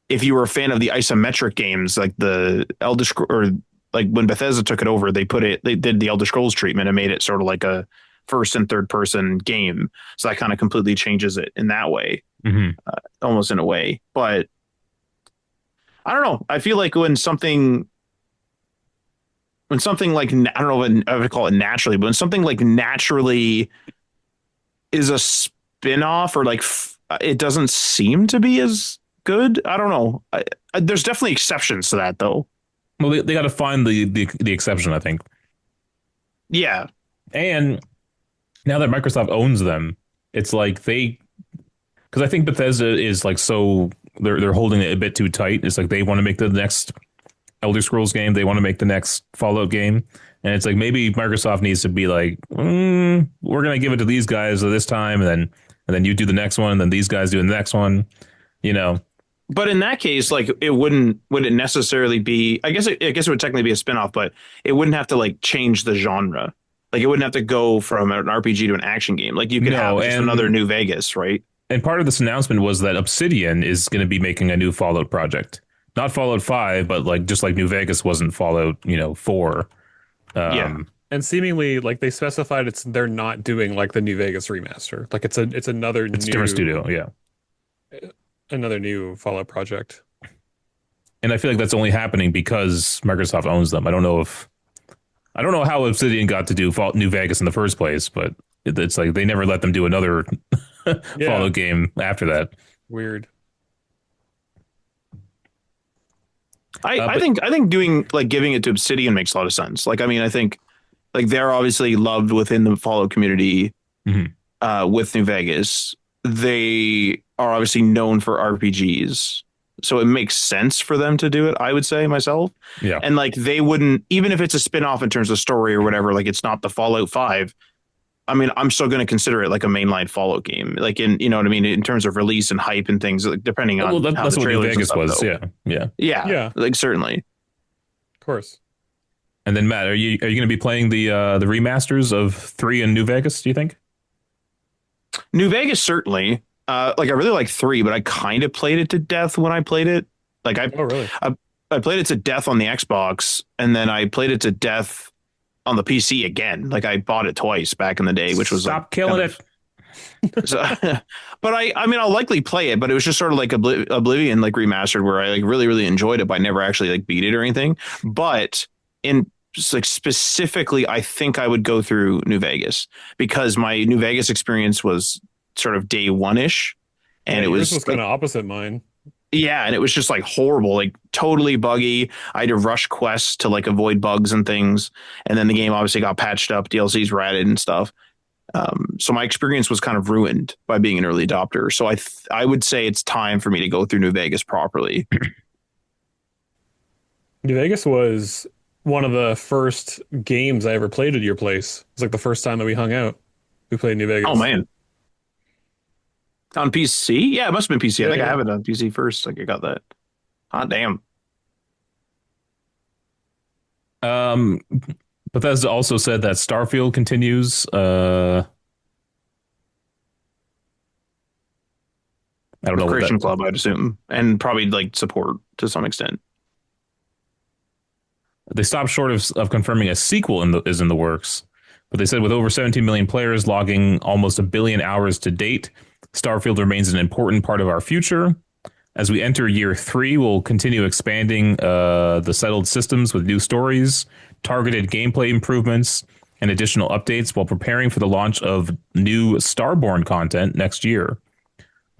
if you were a fan of the isometric games, like the Elder Scrolls, or like when Bethesda took it over, they did the Elder Scrolls treatment and made it sort of like a first and third person game. So that kind of completely changes it in that way, almost in a way. But I don't know. I feel like when something like, I don't know what I would call it naturally, but when something like naturally is a spin-off, or like it doesn't seem to be as good. I don't know. There's definitely exceptions to that though. Well, they got to find the exception, I think. Yeah. And now that Microsoft owns them, it's like because I think Bethesda is like, so they're holding it a bit too tight. It's like they want to make the next Elder Scrolls game, they want to make the next Fallout game, and it's like maybe Microsoft needs to be like, we're gonna give it to these guys this time, and then you do the next one, and then these guys do the next one, you know. But in that case, like would it necessarily be, I guess it would technically be a spinoff, but it wouldn't have to like change the genre. Like it wouldn't have to go from an RPG to an action game. Like you could have just another New Vegas, right? And part of this announcement was that Obsidian is going to be making a new Fallout project. Not Fallout 5, but like just like New Vegas wasn't Fallout, 4. Yeah. And seemingly, like they specified, they're not doing like the New Vegas remaster. Like it's a different studio, yeah. Another new Fallout project. And I feel like that's only happening because Microsoft owns them. I don't know how Obsidian got to do New Vegas in the first place, but it's like they never let them do another Fallout game after that. Weird. I think doing like giving it to Obsidian makes a lot of sense. Like, I mean, I think like they're obviously loved within the Fallout community with New Vegas. They are obviously known for RPGs, so it makes sense for them to do it, I would say myself. Yeah. And like they wouldn't, even if it's a spin-off in terms of story or whatever, like it's not the Fallout 5. I mean, I'm still going to consider it like a mainline Fallout game, like in, you know what I mean, in terms of release and hype and things, like depending on how that's the what New trailers Vegas was. go. Yeah. Like certainly. Of course. And then Matt, are you going to be playing the remasters of 3 in New Vegas, do you think? New Vegas, certainly. Like I really like 3, but I kind of played it to death when I played it. Like I played it to death on the Xbox, and then I played it to death on the PC again. Like I bought it twice back in the day, which was stop killing it. So, but I mean, I'll likely play it, but it was just sort of like Oblivion, like remastered, where I like really, really enjoyed it, but I never actually like beat it or anything. But in like specifically, I think I would go through New Vegas because my New Vegas experience was sort of day one-ish, and it was kind of opposite mine. Yeah, and it was just like horrible, like totally buggy. I had to rush quests to like avoid bugs and things, and then the game obviously got patched up, DLCs were added and stuff. So my experience was kind of ruined by being an early adopter. So I would say it's time for me to go through New Vegas properly. New Vegas was one of the first games I ever played at your place. It was like the first time that we hung out. We played New Vegas. Oh man. On PC? Yeah, it must have been PC. I think I have it on PC first. Like I got that. Hot damn. Bethesda also said that Starfield continues. I don't know. Creation Club, I'd assume, and probably like support to some extent. They stopped short of confirming a sequel is in the works, but they said with over 17 million players logging almost 1 billion hours to date, Starfield remains an important part of our future. As we enter year 3, we'll continue expanding the settled systems with new stories, targeted gameplay improvements, and additional updates while preparing for the launch of new Starborn content next year.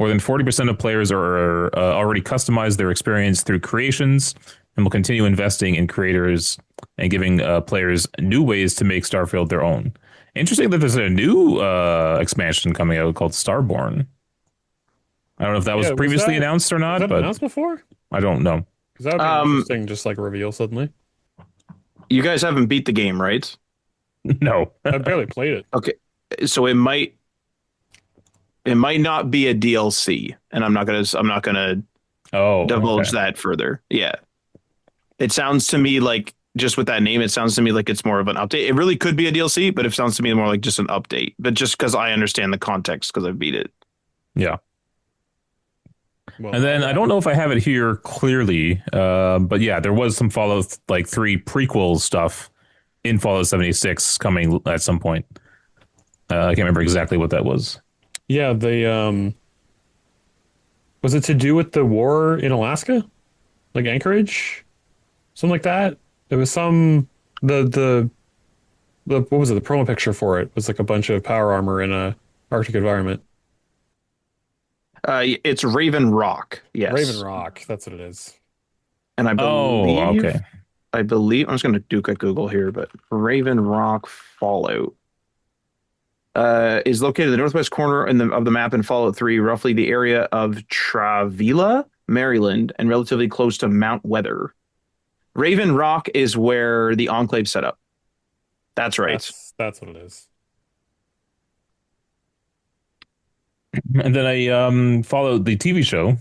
More than 40% of players are already customized their experience through creations, and will continue investing in creators and giving players new ways to make Starfield their own. Interesting that there's a new expansion coming out called Starborn. I don't know if that was Yeah, previously announced or was not, that but announced before? I don't know. Because that would be an Um, interesting, just like reveal suddenly. you guys haven't beat the game, right? No. I barely played it. Okay, so it might not be a DLC, and I'm not gonna Oh, divulge okay. that further. Yeah, it sounds to me like just with that name, it sounds to me like it's more of an update. It really could be a DLC, but it sounds to me more like just an update. But just because I understand the context, because I beat it. Yeah. Well, And then I don't know if I have it here clearly, but yeah, there was some Fallout like 3 prequel stuff in Fallout 76 coming at some point. I can't remember exactly what that was. yeah, was it to do with the war in Alaska? Like Anchorage? Something like that? It was the what was it? The promo picture for it was like a bunch of power armor in a Arctic environment. It's Raven Rock, Raven yes, Rock, that's what it is. and I Oh, believe okay. I believe I'm just going to do quick Google here, but Raven Rock Fallout is located in the northwest corner of the map in Fallout 3, roughly the area of Travilla, Maryland, and relatively close to Mount Weather. Raven Rock is where the Enclave set up. That's right. That's what it is. And then I followed the TV show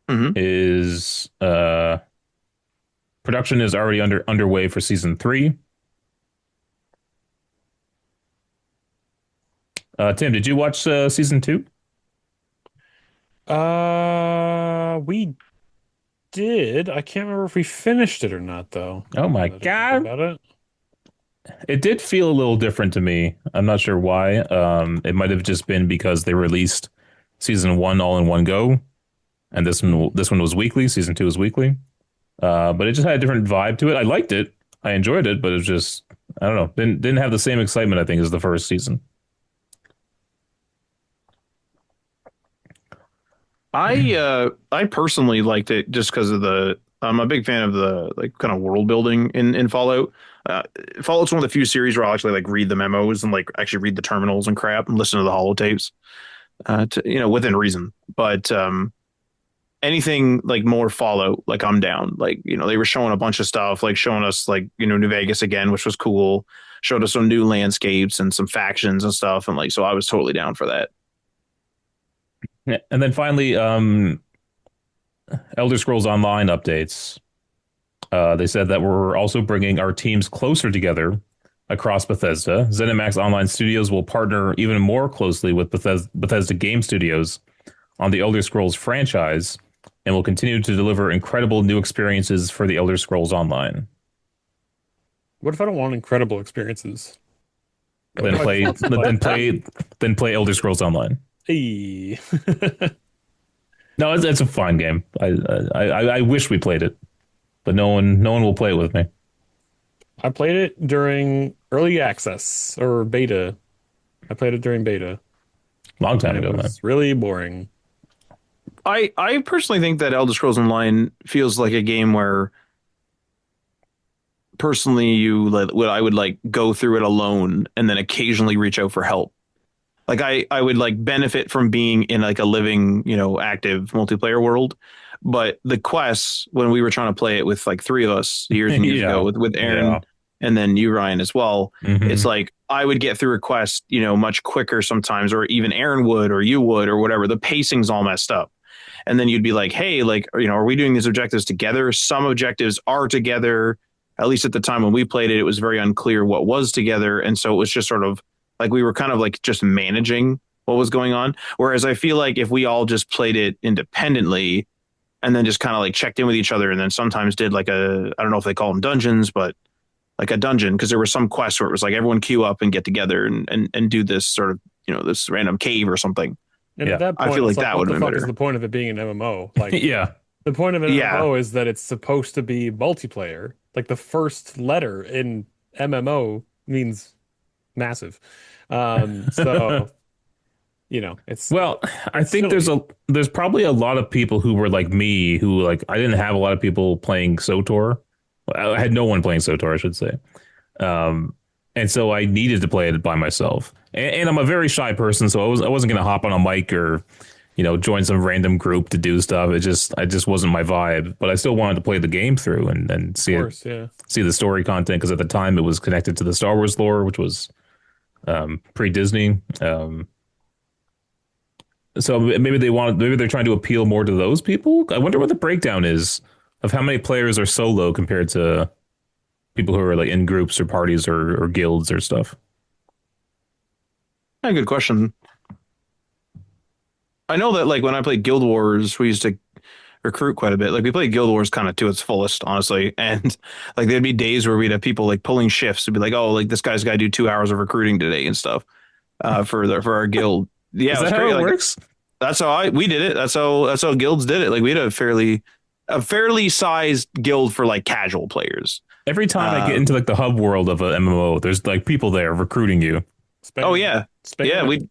Hmm. is production is already underway for season 3. Tim, did you watch season 2? We did. I can't remember if we finished it or not, though. Oh my Now that I think God. about it. It did feel a little different to me. I'm not sure why. It might have just been because they released season 1 all in one go, and this one was weekly. Season 2 was weekly. But it just had a different vibe to it. I liked it. I enjoyed it, but it was just I don't know. Didn't have the same excitement I think as the first season. I personally liked it just because of the I'm a big fan of the like kind of world building in Fallout. Uh, Fallout's one of the few series where I'll actually like read the memos and like actually read the terminals and crap and listen to the holotapes, within reason. But anything like more Fallout, like I'm down. Like they were showing a bunch of stuff, like showing us like New Vegas again, which was cool. Showed us some new landscapes and some factions and stuff, and like so I was totally down for that. Yeah. And then finally, Elder Scrolls Online updates. They said that we're also bringing our teams closer together across Bethesda. ZeniMax Online Studios will partner even more closely with Bethesda Game Studios on the Elder Scrolls franchise and will continue to deliver incredible new experiences for the Elder Scrolls Online. What if I don't want incredible experiences? Then play, then play Elder Scrolls Online. Hey. No, it's a fine game. I wish we played it, but no one will play it with me. I played it during early access or beta. I played it during beta. Long time And ago, it man. was really boring. I personally think that Elder Scrolls Online feels like a game where personally I would like go through it alone and then occasionally reach out for help. Like I would like benefit from being in like a living, active multiplayer world. But the quests, when we were trying to play it with like three of us years and years Yeah, ago with Aaron yeah. and then you, Ryan, as well, it's Mhm. like I would get through a quest, much quicker sometimes, or even Aaron would or you would or whatever. The pacing's all messed up. And then you'd be like, hey, like, are we doing these objectives together? Some objectives are together. At least at the time when we played it, it was very unclear what was together. And so it was just sort of like we were kind of like just managing what was going on. Whereas I feel like if we all just played it independently and then just kind of like checked in with each other and then sometimes did like I don't know if they call them dungeons, but like a dungeon, because there were some quests where it was like everyone queue up and get together and do this sort of, this random cave or something. And Yeah. at that I point, feel it's like like, that what would the have been fuck is better. the point of it being an MMO? Like, Yeah. the point of an Yeah. MMO is that it's supposed to be multiplayer. Like, the first letter in MMO means massive. So, it's Well, I think silly. there's probably a lot of people who were like me who like I didn't have a lot of people playing SOTOR. I had no one playing SOTOR, I should say. Um, and so I needed to play it by myself. And I'm a very shy person, so I wasn't gonna hop on a mic or join some random group to do stuff. I just wasn't my vibe. But I still wanted to play the game through and Of course, yeah. see the story content because at the time it was connected to the Star Wars lore, which was pre Disney. So maybe maybe they're trying to appeal more to those people. I wonder what the breakdown is of how many players are solo compared to people who are like in groups or parties or guilds or stuff. Yeah, good question. I know that like when I played Guild Wars, we used to recruit quite a bit. Like we played Guild Wars kind of to its fullest, honestly. And like there'd be days where we'd have people like pulling shifts to be like, oh, like this guy's got to do 2 hours of recruiting today and stuff for our guild. Yeah, Is that how it works? That's how we did it. That's how guilds did it. Like we had a fairly sized guild for like casual players. Every time I get into like the hub world of a MMO, there's like people there recruiting you. Oh yeah, yeah. We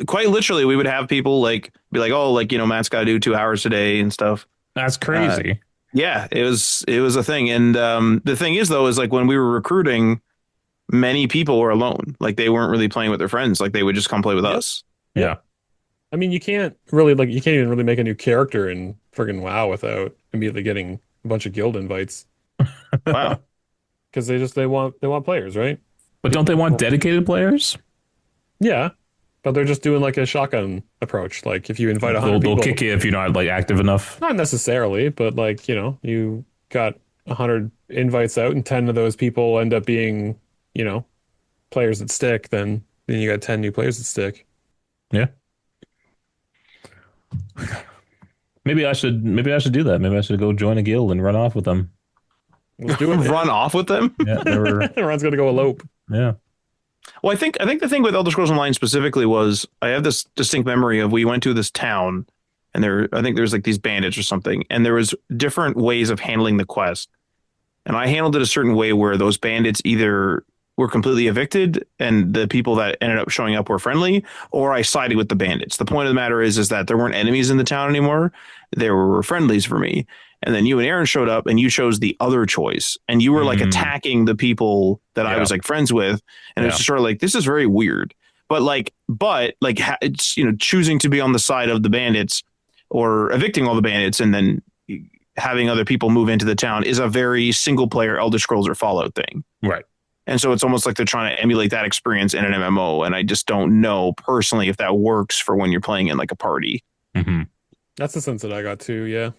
quite literally we would have people like be like, oh, like Matt's got to do 2 hours today and stuff. That's crazy. Yeah, it was a thing. And the thing is though, is like when we were recruiting, many people were alone. Like they weren't really playing with their friends. Like they would just come play with us. Yeah. I mean, you can't even really make a new character in friggin' WoW without immediately getting a bunch of guild invites. Wow. Because they want players, right? But don't they want dedicated players? Yeah, but they're just doing like a shotgun approach. Like if you invite 100 they'll people, kick you if you're not like active enough. not necessarily, but like you got 100 invites out, and 10 of those people end up being players that stick. Then you got 10 new players that stick. Yeah. Maybe I should do that. Maybe I should go join a guild and run off with them. Let's do it. Run off with them. Yeah, Ron's gonna go elope. Yeah. Well, I think the thing with Elder Scrolls Online specifically was I have this distinct memory of we went to this town and I think there's like these bandits or something, and there was different ways of handling the quest. And I handled it a certain way where those bandits either were completely evicted and the people that ended up showing up were friendly, or I sided with the bandits. The point of the matter is that there weren't enemies in the town anymore. There were friendlies for me. And then you and Aaron showed up and you chose the other choice, and you were like attacking the people that I was like friends with. And it's just sort of like, this is very weird, but it's, choosing to be on the side of the bandits or evicting all the bandits and then having other people move into the town is a very single player Elder Scrolls or Fallout thing. Right. And so it's almost like they're trying to emulate that experience in an MMO. And I just don't know personally if that works for when you're playing in like a party. Mm-hmm. That's the sense that I got too. Yeah.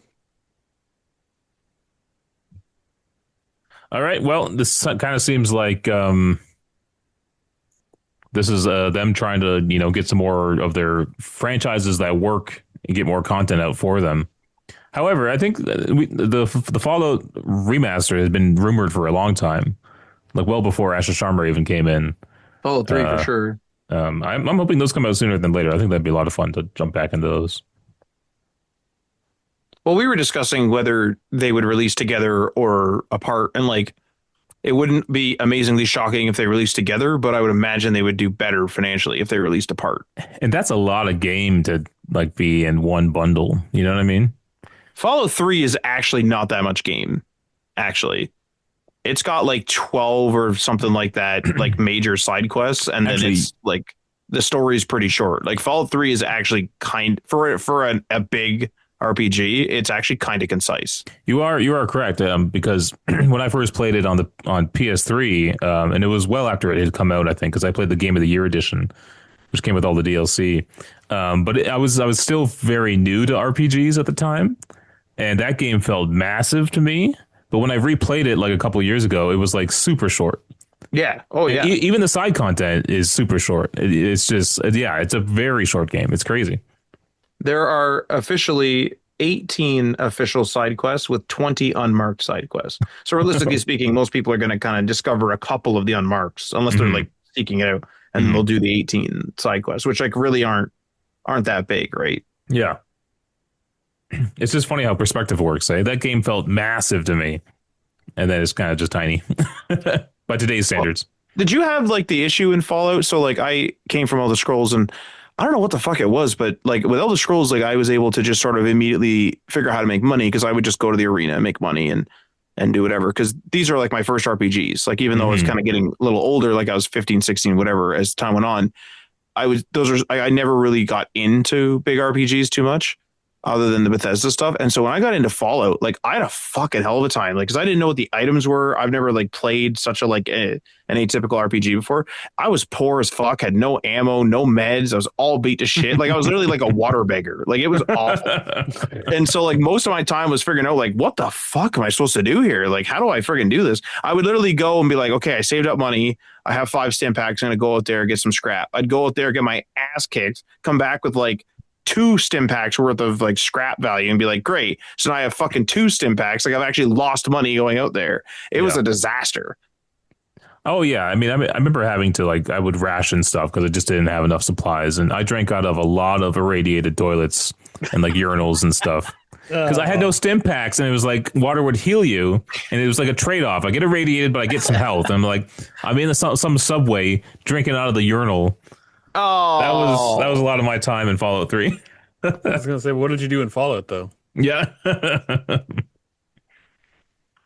All right. Well, this kind of seems like this is them trying to get some more of their franchises that work and get more content out for them. However, I think the Fallout remaster has been rumored for a long time, like well before Ashes Sharma even came in. Fallout 3 for sure. I'm hoping those come out sooner than later. I think that'd be a lot of fun to jump back into those. Well, we were discussing whether they would release together or apart, and like it wouldn't be amazingly shocking if they released together, but I would imagine they would do better financially if they released apart. And that's a lot of game to like be in one bundle. You know what I mean? Fallout 3 is actually not that much game. Actually, it's got like 12 or something like that, like major side quests, and then it's like the story is pretty short. Like Fallout 3 is actually for a big RPG, it's actually kind of concise. You are correct, because when I first played it on PS3, and it was well after it had come out, I think, because I played the Game of the Year edition, which came with all the DLC. But I was still very new to RPGs at the time, and that game felt massive to me. But when I replayed it like a couple of years ago, it was like super short. Yeah. Oh yeah. Even the side content is super short. It's just it's a very short game. It's crazy. There are officially 18 official side quests with 20 unmarked side quests. So realistically speaking, most people are going to kind of discover a couple of the unmarked, unless they're like seeking it out, and they'll do the 18 side quests, which like really aren't that big, right? Yeah. It's just funny how perspective works. Eh? That game felt massive to me, and then it's kind of just tiny by today's standards. Well, did you have like the issue in Fallout? So like I came from Elder Scrolls, and I don't know what the fuck it was, but like with Elder Scrolls, like I was able to just sort of immediately figure out how to make money because I would just go to the arena and make money. And and do whatever. Because these are like my first RPGs. Like even though I was kind of getting a little older, like I was 15, 16, whatever, as time went on, I never really got into big RPGs too much other than the Bethesda stuff. And so when I got into Fallout, like I had a fucking hell of a time, like, cause I didn't know what the items were. I've never like played such a, like an atypical RPG before. I was poor as fuck, had no ammo, no meds. I was all beat to shit. Like I was literally like a water beggar. Like it was awful. And so like most of my time was figuring out like, what the fuck am I supposed to do here? Like, how do I friggin' do this? I would literally go and be like, okay, I saved up money. I have 5 stim packs. I'm going to go out there, get some scrap. I'd go out there, get my ass kicked, come back with like 2 stim packs worth of like scrap value and be like, great. So now I have fucking 2 stim packs. Like I've actually lost money going out there. It was a disaster. Oh yeah, I mean, I remember having to like I would ration stuff because I just didn't have enough supplies, and I drank out of a lot of irradiated toilets and like urinals and stuff because I had no stim packs, and it was like water would heal you, and it was like a trade off. I get irradiated, but I get some health. And I'm like, I'm in some subway drinking out of the urinal. Oh, That was a lot of my time in Fallout 3. I was gonna say, what did you do in Fallout though? Yeah.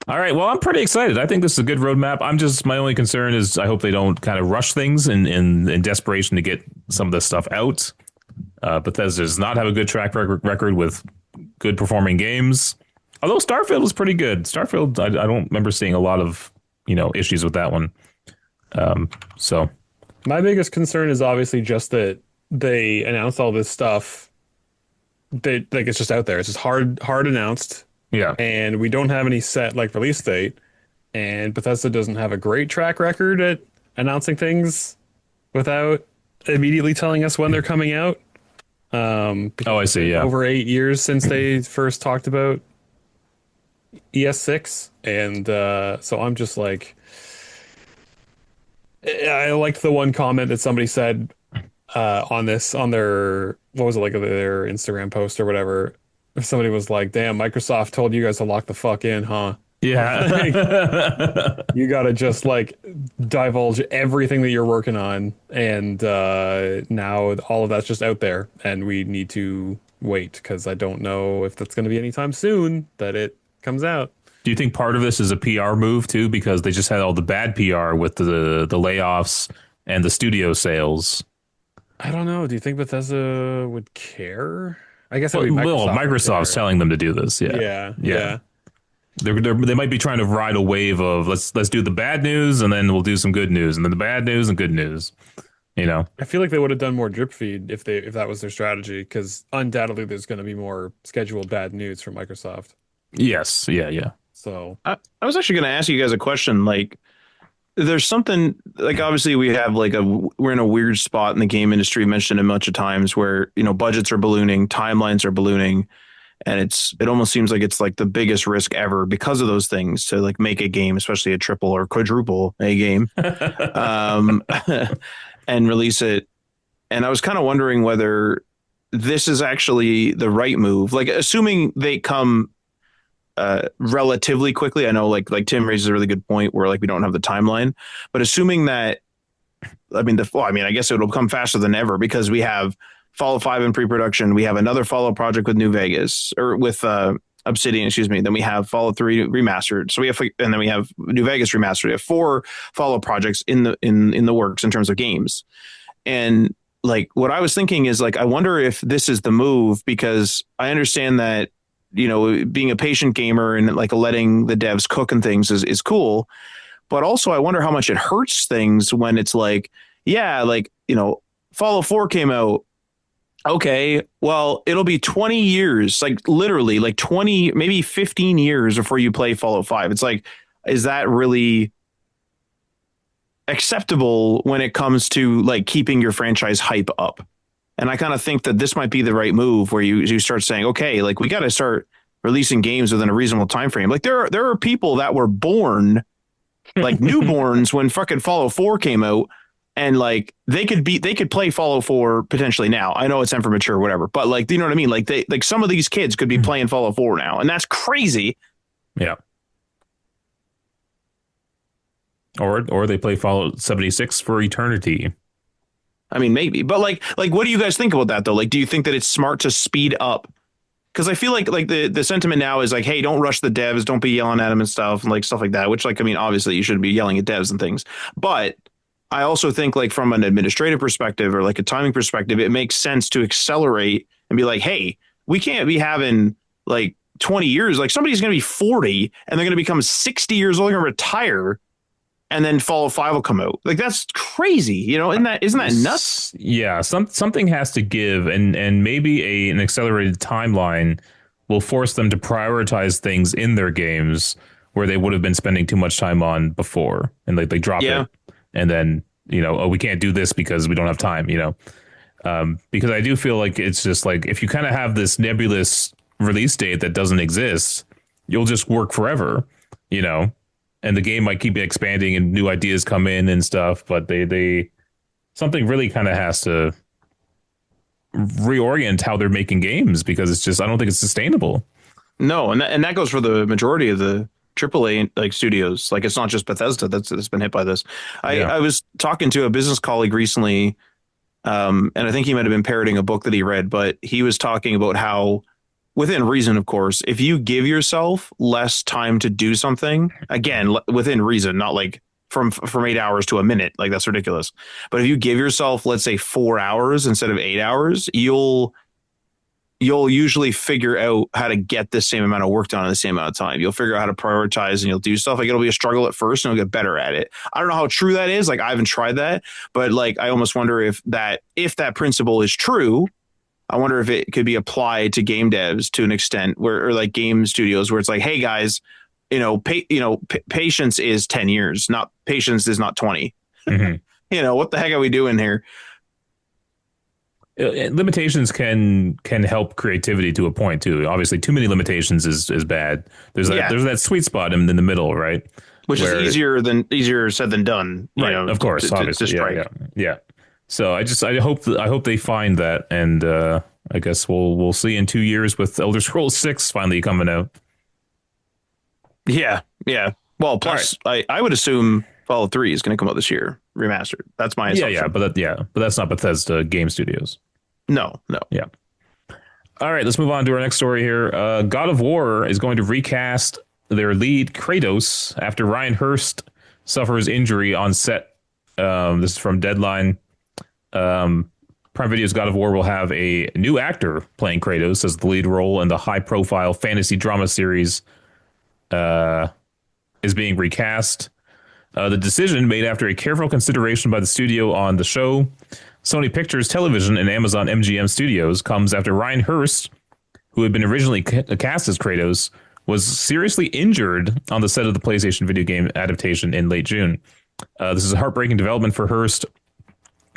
All right. Well, I'm pretty excited. I think this is a good roadmap. My only concern is I hope they don't kind of rush things in desperation to get some of this stuff out. Bethesda does not have a good track record with good performing games. Although Starfield was pretty good. Starfield, I don't remember seeing a lot of, issues with that one. So My biggest concern is obviously just that they announced all this stuff. They like it's just out there. It's just hard announced. yeah. And we don't have any set like release date, and Bethesda doesn't have a great track record at announcing things without immediately telling us when they're coming out. Oh, I see. Yeah. Over 8 years since they first talked about ES6, and so I'm just like, I liked the one comment that somebody said on their what was it, like their Instagram post or whatever. Somebody was like, damn, Microsoft told you guys to lock the fuck in, huh? Yeah. You gotta just like divulge everything that you're working on, and now all of that's just out there, and we need to wait because I don't know if that's going to be anytime soon that it comes out. Do you think part of this is a PR move too? Because they just had all the bad PR with the layoffs and the studio sales. I don't know. Do you think Bethesda would care? I guess it Well, would be Microsoft. Microsoft's telling them to do this. Yeah. Yeah. They might be trying to ride a wave of let's do the bad news and then we'll do some good news and then the bad news and good news. I feel like they would have done more drip feed if that was their strategy, because undoubtedly there's going to be more scheduled bad news from Microsoft. Yes. Yeah. So I was actually going to ask you guys a question. Like, there's something like obviously we have like we're in a weird spot in the game industry, mentioned a bunch of times, where budgets are ballooning, timelines are ballooning, and it almost seems like it's like the biggest risk ever because of those things to like make a game, especially a triple or quadruple A game, and release it. And I was kind of wondering whether this is actually the right move, like assuming they come relatively quickly. I know like Tim raises a really good point where like we don't have the timeline, but assuming that, I guess it'll come faster than ever because we have Fallout 5 in pre-production. We have another Fallout project with New Vegas or with Obsidian, excuse me. Then we have Fallout 3 remastered. And then we have New Vegas remastered. We have 4 Fallout projects in the works in terms of games. And like what I was thinking is like, I wonder if this is the move, because I understand that being a patient gamer and like letting the devs cook and things is cool. But also I wonder how much it hurts things when it's like, Fallout 4 came out. Okay, well, it'll be 20 years, like literally like 20, maybe 15 years before you play Fallout 5. It's like, is that really acceptable when it comes to like keeping your franchise hype up? And I kind of think that this might be the right move where you start saying, okay, like we got to start releasing games within a reasonable time frame. Like there are people that were born like newborns when fucking Fallout 4 came out, and like they could play Fallout 4 potentially now. I know it's time for mature, whatever, but like, you know what I mean? Like some of these kids could be playing Fallout 4 now, and that's crazy. Yeah. Or they play Fallout 76 for eternity. I mean, maybe, but like, what do you guys think about that though? Like, do you think that it's smart to speed up because I feel like the sentiment now is like, hey, don't rush the devs, don't be yelling at them and stuff like that. Which, like, I mean, obviously you shouldn't be yelling at devs and things, but I also think, like, from an administrative perspective or like a timing perspective, it makes sense to accelerate and be like, hey, we can't be having like 20 years. Like, somebody's going to be 40 and they're going to become 60 years old and retire, and then Fallout 5 will come out. Like, that's crazy, you know? Isn't that nuts? Yeah, something has to give, and maybe an accelerated timeline will force them to prioritize things in their games where they would have been spending too much time on before, and like they drop it, and then, you know, oh, we can't do this because we don't have time, you know. Because I do feel like it's just like, if you kind of have this nebulous release date that doesn't exist, you'll just work forever, you know, and the game might keep expanding and new ideas come in and stuff. But they something really kind of has to reorient how they're making games, because it's just, I don't think it's sustainable. No, and that goes for the majority of the AAA like studios. Like, it's not just Bethesda that's been hit by this. I was talking to a business colleague recently, and I think he might have been parroting a book that he read, but he was talking about how, within reason, of course, if you give yourself less time to do something, again, within reason, not like from 8 hours to a minute, like, that's ridiculous. But if you give yourself, let's say, 4 hours instead of 8 hours, you'll usually figure out how to get the same amount of work done in the same amount of time. You'll figure out how to prioritize, and you'll do stuff. Like, it'll be a struggle at first, and you'll get better at it. I don't know how true that is. Like, I haven't tried that, but like, I almost wonder if that principle is true. I wonder if it could be applied to game devs to an extent, or like game studios, where it's like, hey guys, patience is 10 years, not patience is not 20. Mm-hmm. What the heck are we doing here? Limitations can help creativity to a point too. Obviously, too many limitations is bad. There's that sweet spot in the middle, right? Which is easier said than done. Right, of course, obviously, yeah. So I hope they find that, and I guess we'll see in 2 years with Elder Scrolls 6 finally coming out. Yeah. Well, plus I would assume Fallout 3 is going to come out this year, remastered. That's my assumption. But that's not Bethesda Game Studios. No. Yeah. All right, let's move on to our next story here. God of War is going to recast their lead Kratos after Ryan Hurst suffers injury on set. This is from Deadline. Prime Video's God of War will have a new actor playing Kratos as the lead role in the high-profile fantasy drama series is being recast. The decision, made after a careful consideration by the studio on the show, Sony Pictures Television and Amazon MGM Studios, comes after Ryan Hurst, who had been originally cast as Kratos, was seriously injured on the set of the PlayStation video game adaptation in late June. This is a heartbreaking development for Hurst,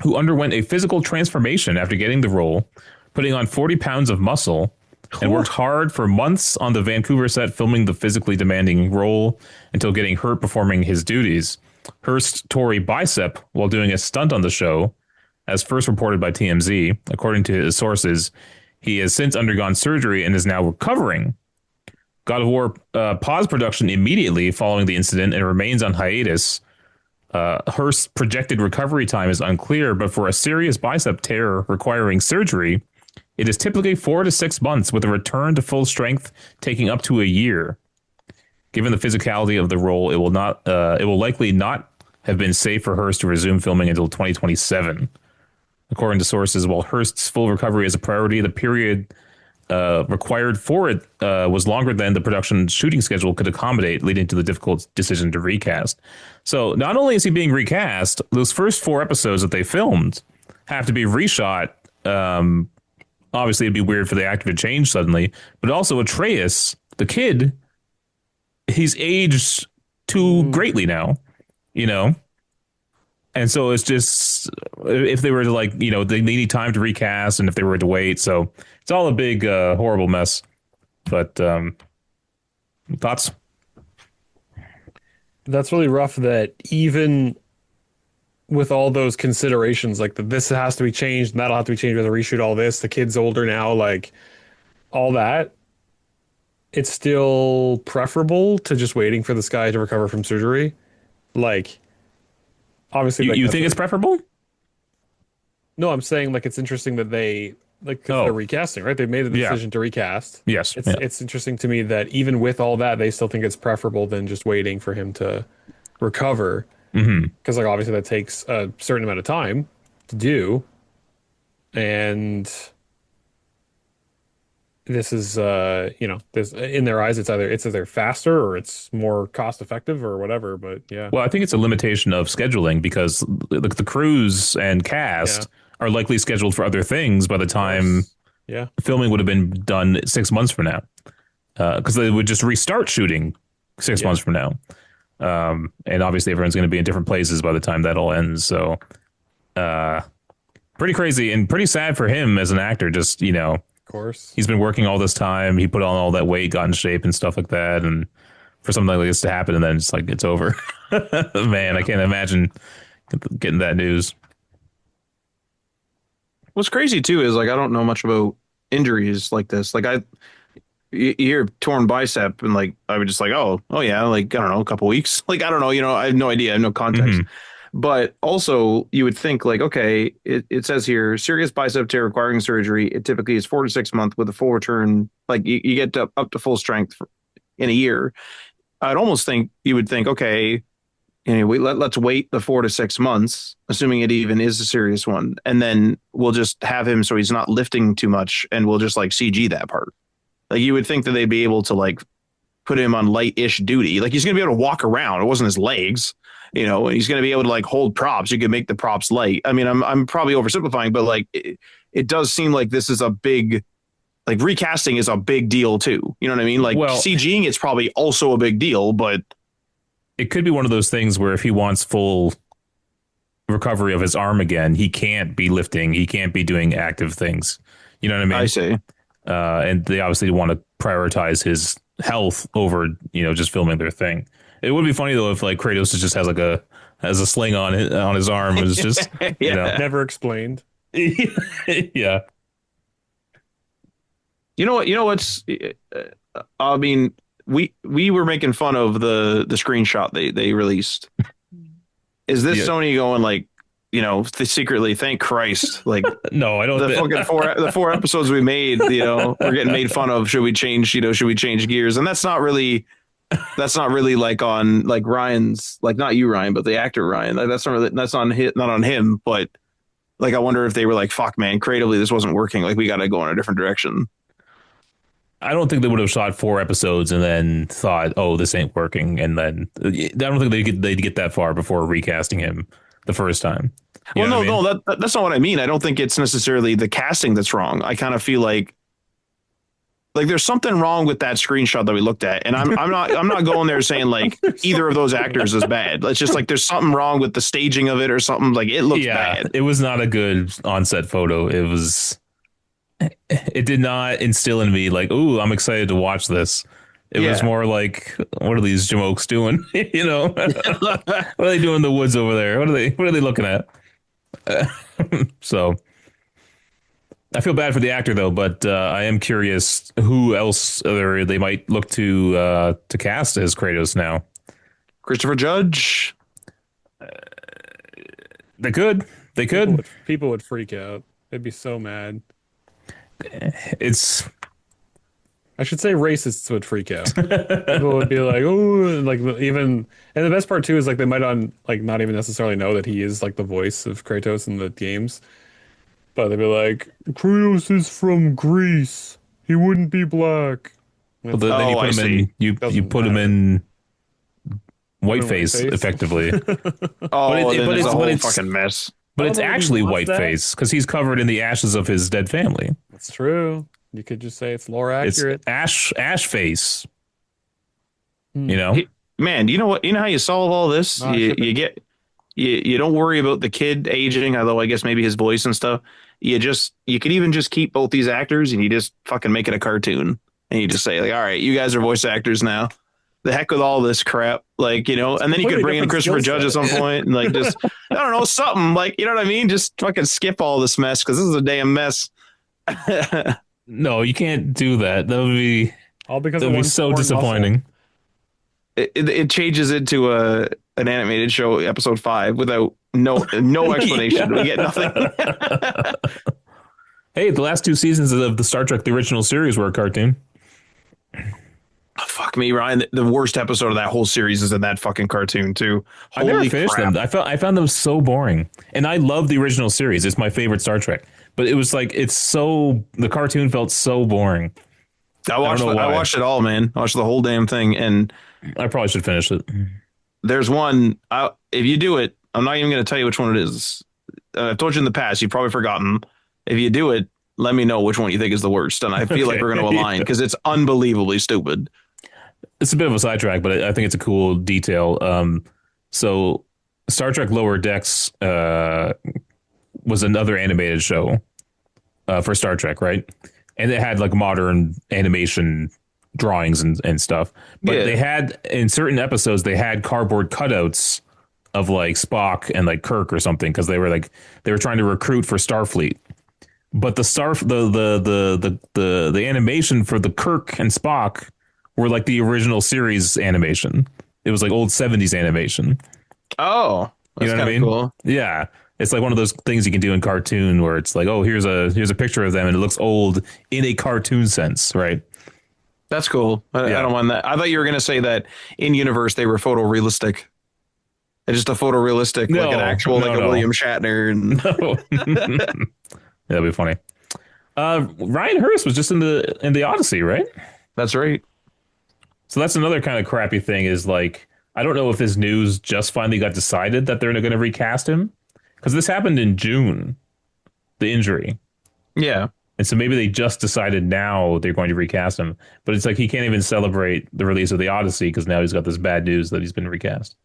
who underwent a physical transformation after getting the role, putting on 40 pounds of muscle, and worked hard for months on the Vancouver set filming the physically demanding role until getting hurt performing his duties. Hurst tore a bicep while doing a stunt on the show, as first reported by TMZ. According to his sources, he has since undergone surgery and is now recovering. God of War paused production immediately following the incident and remains on hiatus. Hurst's projected recovery time is unclear, but for a serious bicep tear requiring surgery, it is typically 4 to 6 months, with a return to full strength taking up to a year. Given the physicality of the role, it will likely not have been safe for Hurst to resume filming until 2027. According to sources, while Hurst's full recovery is a priority, the period required for it was longer than the production shooting schedule could accommodate, leading to the difficult decision to recast. So not only is he being recast, those first 4 episodes that they filmed have to be reshot. Obviously, it'd be weird for the actor to change suddenly, but also Atreus, the kid, he's aged too greatly now, And so it's just, if they were to they need time to recast, and if they were to wait. So it's all a big, horrible mess. But thoughts? That's really rough that even with all those considerations, like this has to be changed and that'll have to be changed, we have to reshoot all this, the kid's older now, like all that, it's still preferable to just waiting for this guy to recover from surgery. Like, obviously, you think it's preferable? No, I'm saying, like, it's interesting that they like, because they're recasting, right? They made the decision to recast. Yes. It's interesting to me that even with all that, they still think it's preferable than just waiting for him to recover. Because like obviously that takes a certain amount of time to do, and this is this in their eyes it's either faster or it's more cost effective or whatever. But yeah, Well, I think it's a limitation of scheduling because the crews and cast are likely scheduled for other things by the time filming would have been done 6 months from now, because they would just restart shooting 6 months from now. And obviously everyone's going to be in different places by the time that all ends. So, pretty crazy and pretty sad for him as an actor. Just, of course, he's been working all this time. He put on all that weight, got in shape and stuff like that. And for something like this to happen and then it's like, it's over. Man, I can't imagine getting that news. What's crazy too is like I don't know much about injuries like this. Like you hear torn bicep and like I would just like oh yeah, like I don't know, a couple weeks, like I don't know, I have no idea, I have no context. But also you would think like, okay, it says here serious bicep tear requiring surgery, it typically is 4 to 6 months with a full return, like you get up to full strength in a year. I'd almost think you would think, okay, let's wait the 4 to 6 months, assuming it even is a serious one, and then we'll just have him so he's not lifting too much, and we'll just like CG that part. Like you would think that they'd be able to like put him on light-ish duty. Like he's going to be able to walk around. It wasn't his legs, and he's going to be able to like hold props. You can make the props light. I mean, I'm probably oversimplifying, but like it does seem like this is a big, like recasting is a big deal too. You know what I mean? Like CGing, it's probably also a big deal, but it could be one of those things where if he wants full recovery of his arm again, he can't be lifting. He can't be doing active things. You know what I mean? I see. And they obviously want to prioritize his health over, just filming their thing. It would be funny though if like Kratos just has has a sling on his arm. It's just never explained. Yeah. You know what's I mean, we were making fun of the screenshot they released. Is this Sony going like, they secretly, thank Christ, like no, I don't. The fucking four episodes we made, we're getting made fun of. Should we change gears? And that's not really like on like Ryan's, like not you Ryan, but the actor Ryan. Like that's not on him. But like I wonder if they were like, fuck man, creatively this wasn't working. Like we got to go in a different direction. I don't think they would have shot 4 episodes and then thought, oh, this ain't working. And then I don't think they'd get that far before recasting him the first time. No, that's not what I mean. I don't think it's necessarily the casting that's wrong. I kind of feel like there's something wrong with that screenshot that we looked at. And I'm not going there saying like either of those actors is bad. It's just like there's something wrong with the staging of it or something. Like it looks bad. It was not a good on-set photo. It did not instill in me like, ooh, I'm excited to watch this. It was more like, what are these jamokes doing? What are they doing in the woods over there? What are they looking at? So I feel bad for the actor though, but I am curious who else they might look to cast as Kratos now. Christopher Judge. They could. People would freak out. They'd be so mad. I should say racists would freak out. People would be like, oh, like even, and the best part too is like they might not even necessarily know that he is like the voice of Kratos in the games, but they'd be like, Kratos is from Greece. He wouldn't be black. But then you put him in whiteface effectively. It's a whole fucking mess. But it's actually whiteface because he's covered in the ashes of his dead family. That's true. You could just say it's lore accurate. It's ash face. Man, you know what? You know how you solve all this? You don't worry about the kid aging, although I guess maybe his voice and stuff. You could even just keep both these actors and you just fucking make it a cartoon. And you just say, like, all right, you guys are voice actors now. The heck with all this crap, and then you could bring in Christopher Judge at some point and like just I don't know, something like, you know what I mean? Just fucking skip all this mess because this is a damn mess. No, you can't do that. That would be all because that would be so disappointing. It changes into an animated show, episode 5, without no explanation. We get nothing. Hey, the last two seasons of the Star Trek the original series were a cartoon. Oh, fuck me, Ryan. The worst episode of that whole series is in that fucking cartoon too. I never Holy finished crap! them. I found them so boring. And I love the original series. It's my favorite Star Trek. But it was like the cartoon felt so boring. I don't know I why. watched it all, man. I watched the whole damn thing, and I probably should finish it. there's one. If you do it, I'm not even going to tell you which one it is. I've told you in the past. You've probably forgotten. If you do it, let me know which one you think is the worst, and I feel like Okay. we're going to align because it's unbelievably stupid. It's a bit of a sidetrack, but I think it's a cool detail. So Star Trek Lower Decks was another animated show for Star Trek, right? And it had like modern animation drawings and stuff. But Yeah. they had in certain episodes they had cardboard cutouts of like Spock and like Kirk or something because they were trying to recruit for Starfleet. But the animation for the Kirk and Spock were like the original series animation. It was like old 70s animation. Oh, You that's know what I kind of mean? cool. Yeah. It's like one of those things you can do in cartoon where it's like, oh, here's a picture of them and it looks old in a cartoon sense, right? That's cool. I Yeah. don't mind that. I thought you were going to say that in universe they were photorealistic. Just a photorealistic, like an No, actual, like no, a no. William Shatner. And No. That'd be funny. Ryan Hurst was just in the Odyssey, right? that's right. So that's another kind of crappy thing is like I don't know if this news just finally got decided that they're going to recast him because this happened in June, the injury. Yeah. And so maybe they just decided now they're going to recast him, but it's like he can't even celebrate the release of the Odyssey because now he's got this bad news that he's been recast.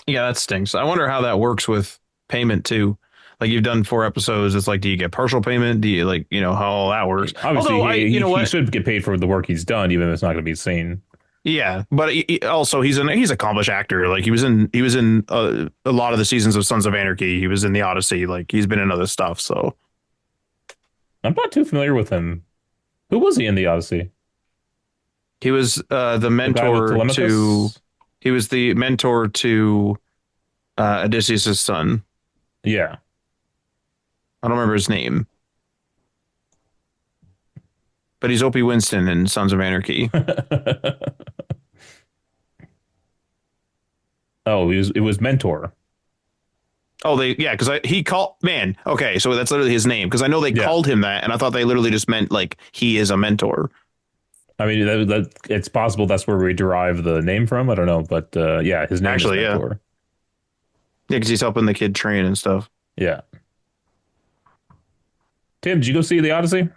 Yeah, that stinks. I wonder how that works with payment too. Like you've done 4 episodes. It's like, do you get partial payment? Do you like, how all that works? Obviously, Although you know he what? should get paid for the work he's done, even if it's not going to be seen. Yeah, but also he's an accomplished actor. Like he was in a lot of the seasons of Sons of Anarchy. He was in the Odyssey. Like he's been in other stuff. So I'm not too familiar with him. Who was he in the Odyssey? he was the The guy with mentor to. Telemachus? He was the mentor to Odysseus' son. Yeah. I don't remember his name, but he's Opie Winston in Sons of Anarchy. Oh, it was Mentor. Oh, because he called, man. Okay, so that's literally his name because I know they Yeah. called him that, and I thought they literally just meant like he is a mentor. I mean, that it's possible that's where we derive the name from. I don't know, but yeah, his name Actually, is yeah. Mentor. Yeah, because he's helping the kid train and stuff. Yeah. Tim, did you go see the Odyssey?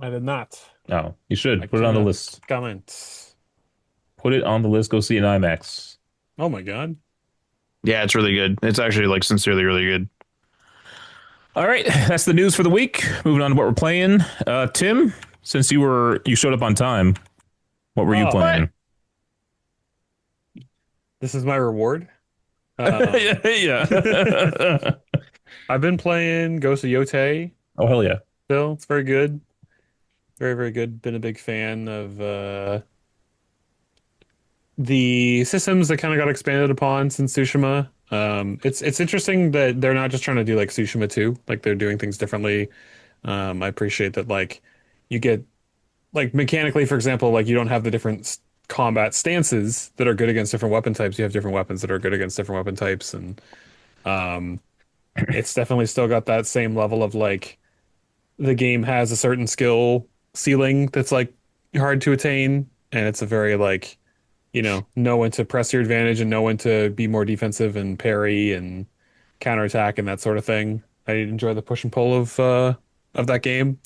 I did not. No, you should I put it on the cannot list. comment. Put it on the list. Go see an IMAX. Oh my god. Yeah, it's really good. It's actually like sincerely really good. All right, that's the news for the week. Moving on to what we're playing. Tim, since you showed up on time, what were you Oh, playing? This is my reward. Yeah. I've been playing Ghost of Yotei Oh hell yeah. still. It's very good. Very, very good. Been a big fan of the systems that kind of got expanded upon since Tsushima. It's interesting that they're not just trying to do like Tsushima 2, like they're doing things differently. I appreciate that like you get like mechanically, for example, like you don't have the different combat stances that are good against different weapon types. You have different weapons that are good against different weapon types, and um, it's definitely still got that same level of like the game has a certain skill ceiling that's like hard to attain, and it's a very like know when to press your advantage and know when to be more defensive and parry and counterattack and that sort of thing. I enjoy the push and pull of that game.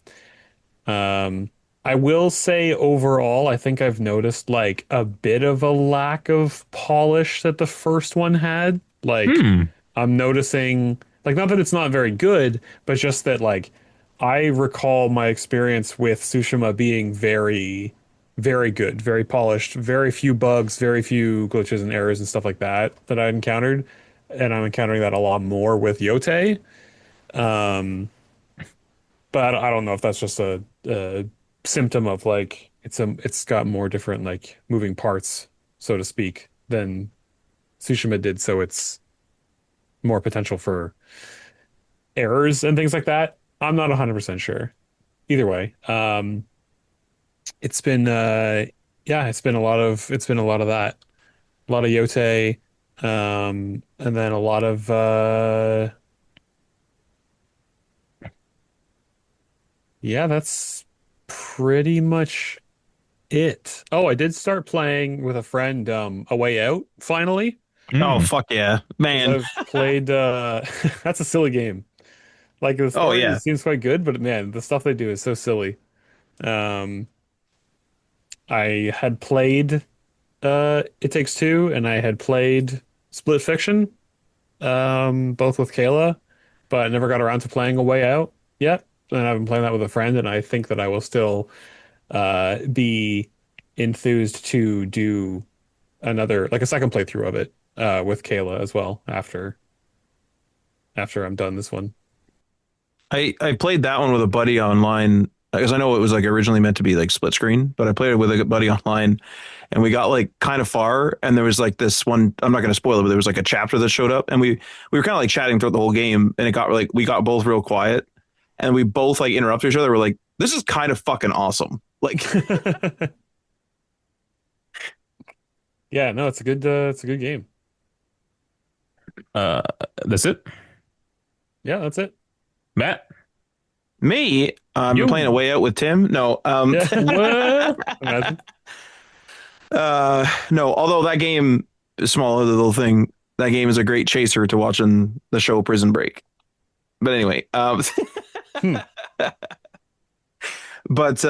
I will say overall, I think I've noticed like a bit of a lack of polish that the first one had. Like Hmm. I'm noticing like not that it's not very good, but just that like I recall my experience with Tsushima being very, very good, very polished, very few bugs, very few glitches and errors and stuff like that that I encountered. And I'm encountering that a lot more with Yote. But I don't know if that's just a symptom of like it's got more different like moving parts, so to speak, than Tsushima did, so it's more potential for errors and things like that. I'm not 100% sure. Either way, it's been yeah, it's been a lot of that. A lot of Yote, and then a lot of yeah, that's pretty much it. Oh, I did start playing with a friend, A Way Out finally, Oh Mm. fuck yeah, because man. I've played that's a silly game. Like the Oh story yeah. seems quite good, but man, the stuff they do is so silly. Um, I had played It Takes Two, and I had played Split Fiction, both with Kayla, but I never got around to playing A Way Out yet. And I've been playing that with a friend, and I think that I will still be enthused to do another, like a second playthrough of it, with Kayla as well after I'm done this one. I played that one with a buddy online because I know it was like originally meant to be like split screen, but I played it with a buddy online and we got like kind of far and there was like this one, I'm not going to spoil it, but there was like a chapter that showed up and we were kind of like chatting throughout the whole game and it got like we got both real quiet and we both like interrupted each other. We're like, this is kind of fucking awesome. Like Yeah, no, it's a good game. Uh, that's it, Yeah, that's it. Matt. me, I've been playing A You. Way Out with Tim. No, Yeah, what? Imagine. no, although that game, small little thing, that game is a great chaser to watching the show Prison Break. But anyway, Hmm. but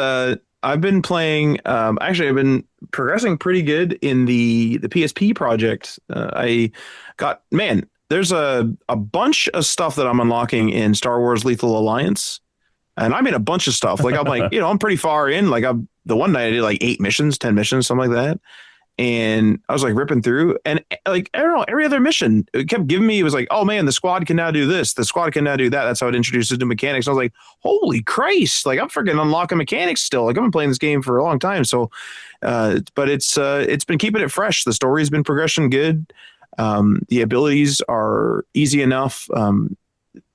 I've been playing. Actually, I've been progressing pretty good in the PSP project. I got man. There's a bunch of stuff that I'm unlocking in Star Wars Lethal Alliance, and I'm in a bunch of stuff. Like I'm like I'm pretty far in. Like I'm the one night I did like 8 missions, 10 missions, something like that. And I was like ripping through and like I don't know every other mission it kept giving me it was like oh man the squad can now do this, the squad can now do that. That's how it introduces new mechanics. I was like holy Christ, like I'm freaking unlocking mechanics still. Like I've been playing this game for a long time. So but it's been keeping it fresh. The story's been progression good. The abilities are easy enough,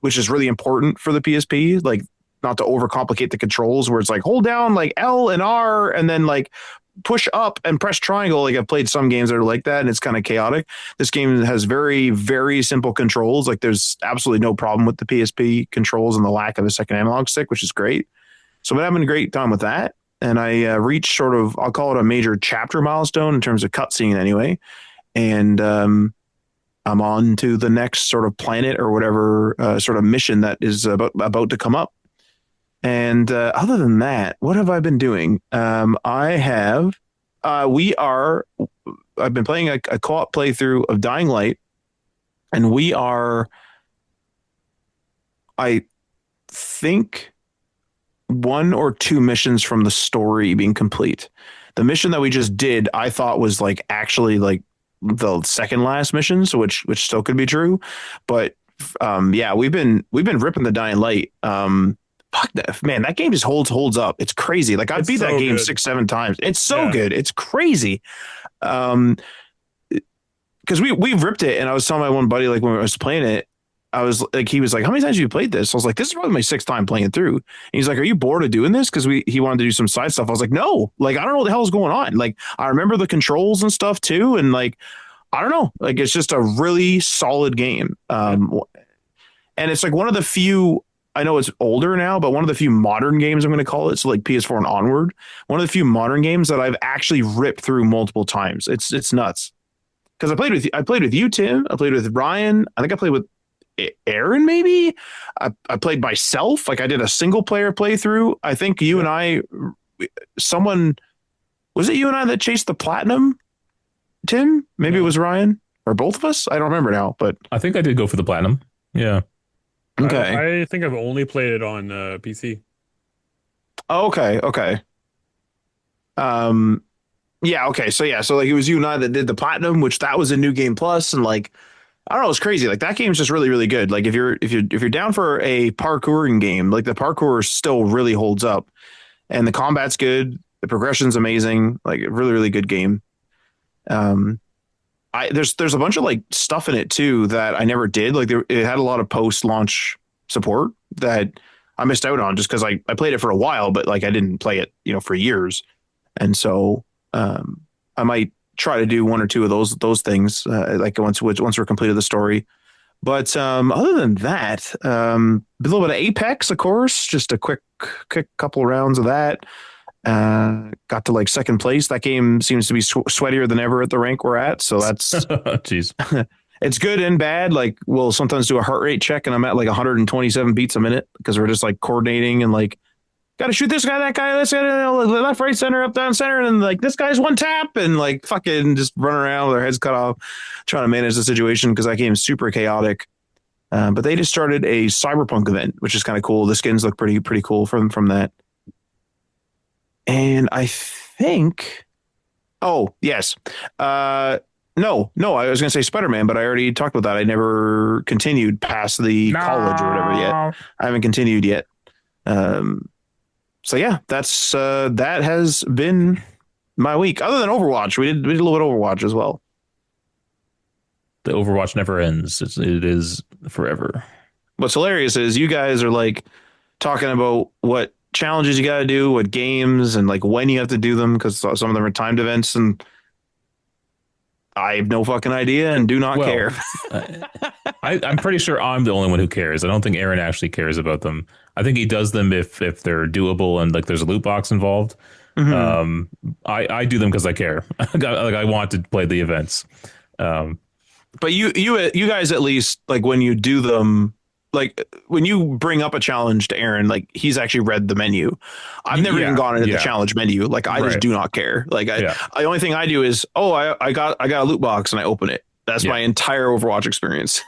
which is really important for the PSP, like not to overcomplicate the controls where it's like hold down like L and R and then like push up and press triangle. Like I've played some games that are like that and it's kind of chaotic. This game has very, very simple controls. Like there's absolutely no problem with the PSP controls and the lack of a second analog stick, which is great. So I've been having a great time with that. And I reached sort of, I'll call it a major chapter milestone in terms of cutscene anyway. And I'm on to the next sort of planet or whatever sort of mission that is about to come up. And other than that, what have I been doing? I have, we are, I've been playing a co-op playthrough of Dying Light, and we are, I think, 1 or 2 missions from the story being complete. The mission that we just did, I thought was like actually like the second last mission, so which still could be true, but yeah, we've been ripping the Dying Light. Fuck that man, that game just holds up. It's crazy. Like I It's beat that so game good. 6 7 times. It's so Yeah. good. It's crazy. Um, because we've ripped it, and I was telling my one buddy like when I was playing it, I was like he was like, how many times have you played this? I was like, this is probably my 6th time playing it through. And he's like, are you bored of doing this? Because he wanted to do some side stuff. I was like, no, like I don't know what the hell is going on. Like I remember the controls and stuff too, and like I don't know, like it's just a really solid game. Yeah. And it's like one of the few, I know it's older now, but one of the few modern games I'm going to call it. So like PS4 and onward, one of the few modern games that I've actually ripped through multiple times. It's nuts. Because I played with you, Tim. I played with Ryan. I think I played with Aaron, maybe. I played myself. Like I did a single player playthrough. I think you and I, someone, was it you and I that chased the platinum? Tim? Maybe it No. was Ryan or both of us. I don't remember now, but I think I did go for the platinum. Yeah. okay. I think I've only played it on PC. Oh, okay. Okay. Um, yeah. Okay. So yeah. So like it was you and I that did the platinum, which that was a new game plus, and like I don't know, it's crazy. Like that game's just really, really good. Like if you're down for a parkouring game, like the parkour still really holds up, and the combat's good, the progression's amazing. Like a really, really good game. Um, there's a bunch of like stuff in it too that I never did. Like it had a lot of post launch support that I missed out on just because I played it for a while, but like I didn't play it, for years. And so I might try to do one or two of those things like once we're completed the story. But other than that, a little bit of Apex, of course, just a quick couple rounds of that. Got to like second place. That game seems to be sweatier than ever at the rank we're at. So that's jeez. It's good and bad. Like we'll sometimes do a heart rate check and I'm at like 127 beats a minute because we're just like coordinating and like got to shoot this guy, that guy, this guy, left, right, center, up, down, center, and like this guy's one tap and like fucking just running around with their heads cut off, trying to manage the situation because that game's super chaotic. But they just started a Cyberpunk event, which is kind of cool. The skins look pretty cool from that. And I think, oh yes, no, I was going to say Spider-Man, but I already talked about that. I never continued past the college or whatever yet. I haven't continued yet. So yeah, that's that has been my week. Other than Overwatch, we did a little bit of Overwatch as well. The Overwatch never ends. It is forever. What's hilarious is you guys are like talking about what challenges you got to do, what games, and like when you have to do them because some of them are timed events, and I have no fucking idea and do not care. I'm pretty sure I'm the only one who cares. I don't think Aaron actually cares about them. I think he does them if they're doable and like there's a loot box involved. Mm-hmm. I do them because I care. Like I want to play the events. But you guys at least like when you do them, like when you bring up a challenge to Aaron, like he's actually read the menu. I've never even gone into the challenge menu. Like I just do not care. Like the only thing I do is, I got a loot box and I open it. That's my entire Overwatch experience.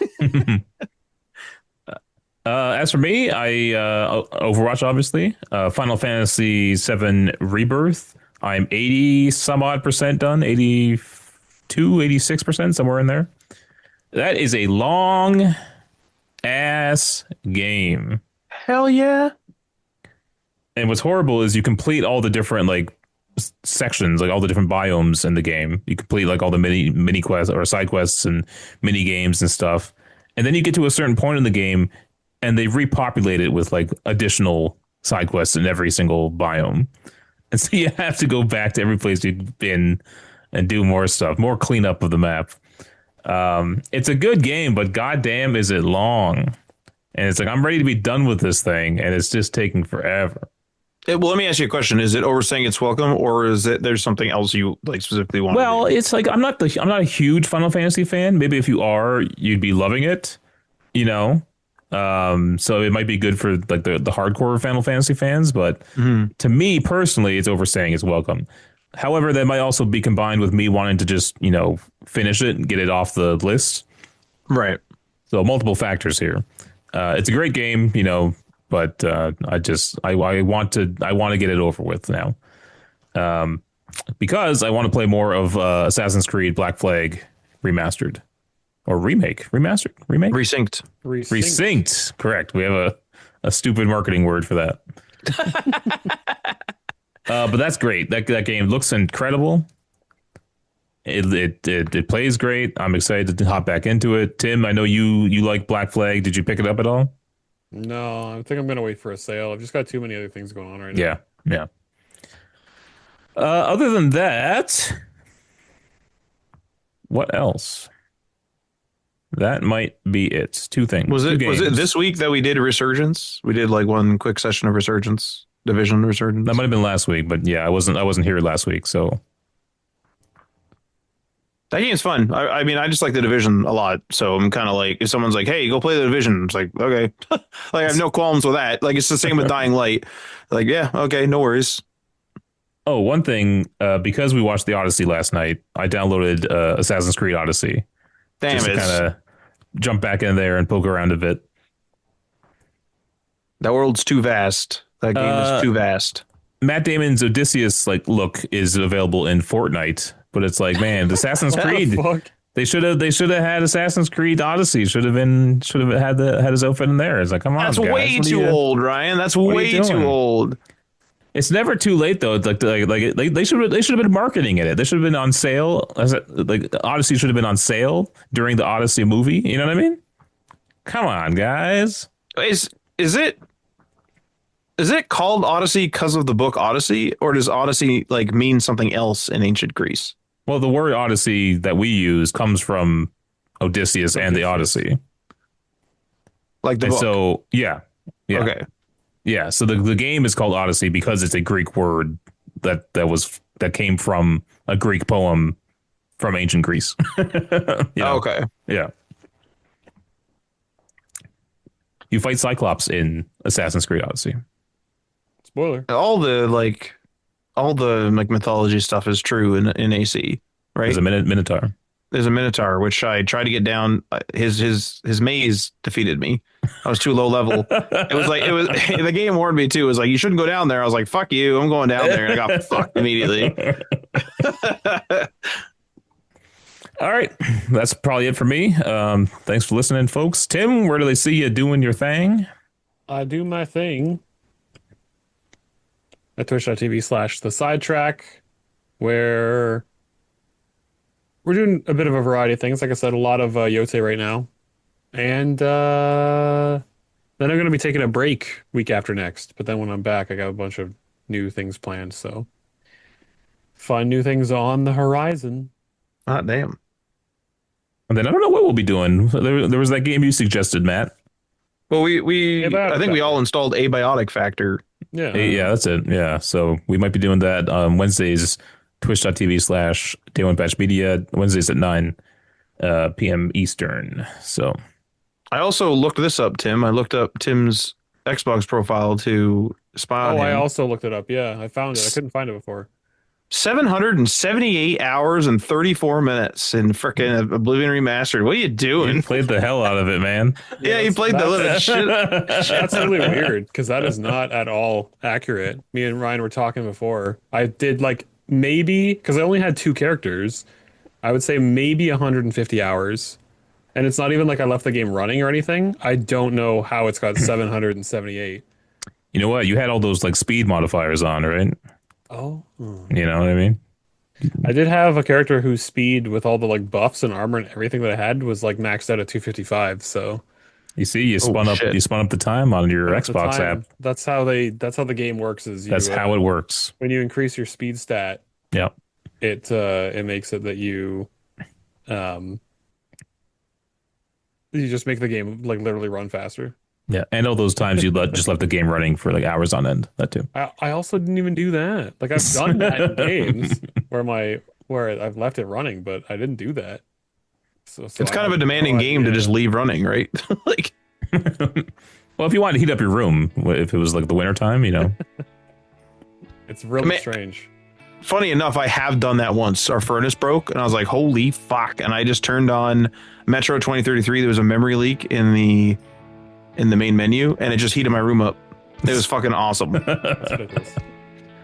As for me, Overwatch, obviously, Final Fantasy VII Rebirth. I'm 80 some odd percent done, 86%, somewhere in there. That is a long ass game. Hell yeah. And what's horrible is you complete all the different like sections, like all the different biomes in the game. You complete like all the mini quests or side quests and mini games and stuff. And then you get to a certain point in the game and they repopulate it with like additional side quests in every single biome. And so you have to go back to every place you've been and do more stuff, more cleanup of the map. It's a good game, but goddamn is it long. And it's like, I'm ready to be done with this thing. And it's just taking forever. Well, let me ask you a question. Is it overstaying its welcome, or is it there's something else you like specifically want? Well, it's like I'm not a huge Final Fantasy fan. Maybe if you are, you'd be loving it, So it might be good for like the hardcore Final Fantasy fans, but to me personally, it's overstaying its welcome. However, that might also be combined with me wanting to just, finish it and get it off the list. Right. So multiple factors here. It's a great game, but I want to get it over with now. Because I want to play more of Assassin's Creed Black Flag remastered or remastered. Resynced. Correct. We have a stupid marketing word for that. But that's great. That game looks incredible. It plays great. I'm excited to hop back into it. Tim, I know you like Black Flag. Did you pick it up at all? No, I think I'm gonna wait for a sale. I've just got too many other things going on right now. Yeah. Other than that, what else? That might be it. Two things. Was it this week that we did Resurgence? We did like one quick session of Resurgence, Division Resurgence. That might have been last week, but yeah, I wasn't here last week, so. That game's fun. I mean, I just like the Division a lot. So I'm kind of like, if someone's like, "Hey, go play the Division," it's like, okay, like I have no qualms with that. Like it's the same with Dying Light. Like, yeah, okay, no worries. Oh, one thing, because we watched the Odyssey last night, I downloaded Assassin's Creed Odyssey. Damn just it! Kind of jump back in there and poke around a bit. That world's too vast. That game is too vast. Matt Damon's Odysseus look is available in Fortnite. But it's like, man, Assassin's Creed. They should have had Assassin's Creed Odyssey. Should have had his outfit in there. It's like, come on, that's guys. Way too old, Ryan. That's way too old. It's never too late though. It's like they should have been marketing it. They should have been on sale. Like Odyssey should have been on sale during the Odyssey movie. You know what I mean? Come on, guys. Is it called Odyssey because of the book Odyssey, or does Odyssey like mean something else in ancient Greece? Well, the word Odyssey that we use comes from Odysseus and the Odyssey. Like the And book. so, yeah. Yeah. Okay. Yeah. So the game is called Odyssey because it's a Greek word that came from a Greek poem from ancient Greece. You know? Okay. Yeah. You fight Cyclops in Assassin's Creed Odyssey. Spoiler. All the mythology stuff is true in AC, right? There's a Minotaur. There's a Minotaur, which I tried to get down. His maze defeated me. I was too low level. It was the game warned me too. It was like, you shouldn't go down there. I was like, fuck you, I'm going down there, and I got fucked immediately. All right. That's probably it for me. Thanks for listening, folks. Tim, where do they see you doing your thing? I do my thing at twitch.tv/the sidetrack, where we're doing a bit of a variety of things. Like I said, a lot of Yote right now. And then I'm going to be taking a break week after next. But then when I'm back, I got a bunch of new things planned. So fun new things on the horizon. Ah, damn. And then I don't know what we'll be doing. There was that game you suggested, Matt. Well, we Abiotic I think we Factor. all installed Abiotic Factor. Yeah. Yeah, that's it. Yeah. So we might be doing that on Wednesdays, twitch.tv/Day One Patch Media, Wednesdays at 9 p.m. Eastern. So I also looked this up, Tim. I looked up Tim's Xbox profile to spy on Oh, I him. also looked it up. Yeah, I found it. I couldn't find it before. 778 hours and 34 minutes in frickin' Oblivion Remastered. What are you you doing? played the hell out of it, man. Yeah, you played the living shit. That's really weird because that is not at all accurate. Me and Ryan were talking before. I did like maybe because I only had 2 characters. I would say maybe 150 hours. And it's not even like I left the game running or anything. I don't know how it's got 778. You know what? You had all those like speed modifiers on, right? Oh. You know what I mean? I did have a character whose speed with all the like buffs and armor and everything that I had was like maxed out at 255. So You see, you spun up shit. the time on your at the Xbox time, app. that's how the game works is you That's how it works. when you increase your speed stat, Yeah. it makes it that you just make the game like literally run faster. Yeah. And all those times you just left the game running for like hours on end. That too. I also didn't even do that. Like I've done that in games where I've left it running, but I didn't do that. So It's I kind of a have demanding no game to idea. just leave running, right? Like, Well, if you wanted to heat up your room, if it was like the winter time, you know. It's really Man, strange. funny enough, I have done that once. Our furnace broke, and I was like, "Holy fuck!" And I just turned on Metro 2033. There was a memory leak in the main menu, and it just heated my room up. It was fucking awesome. That's what it is.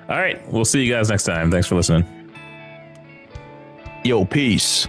All right. We'll see you guys next time. Thanks for listening. Yo, peace.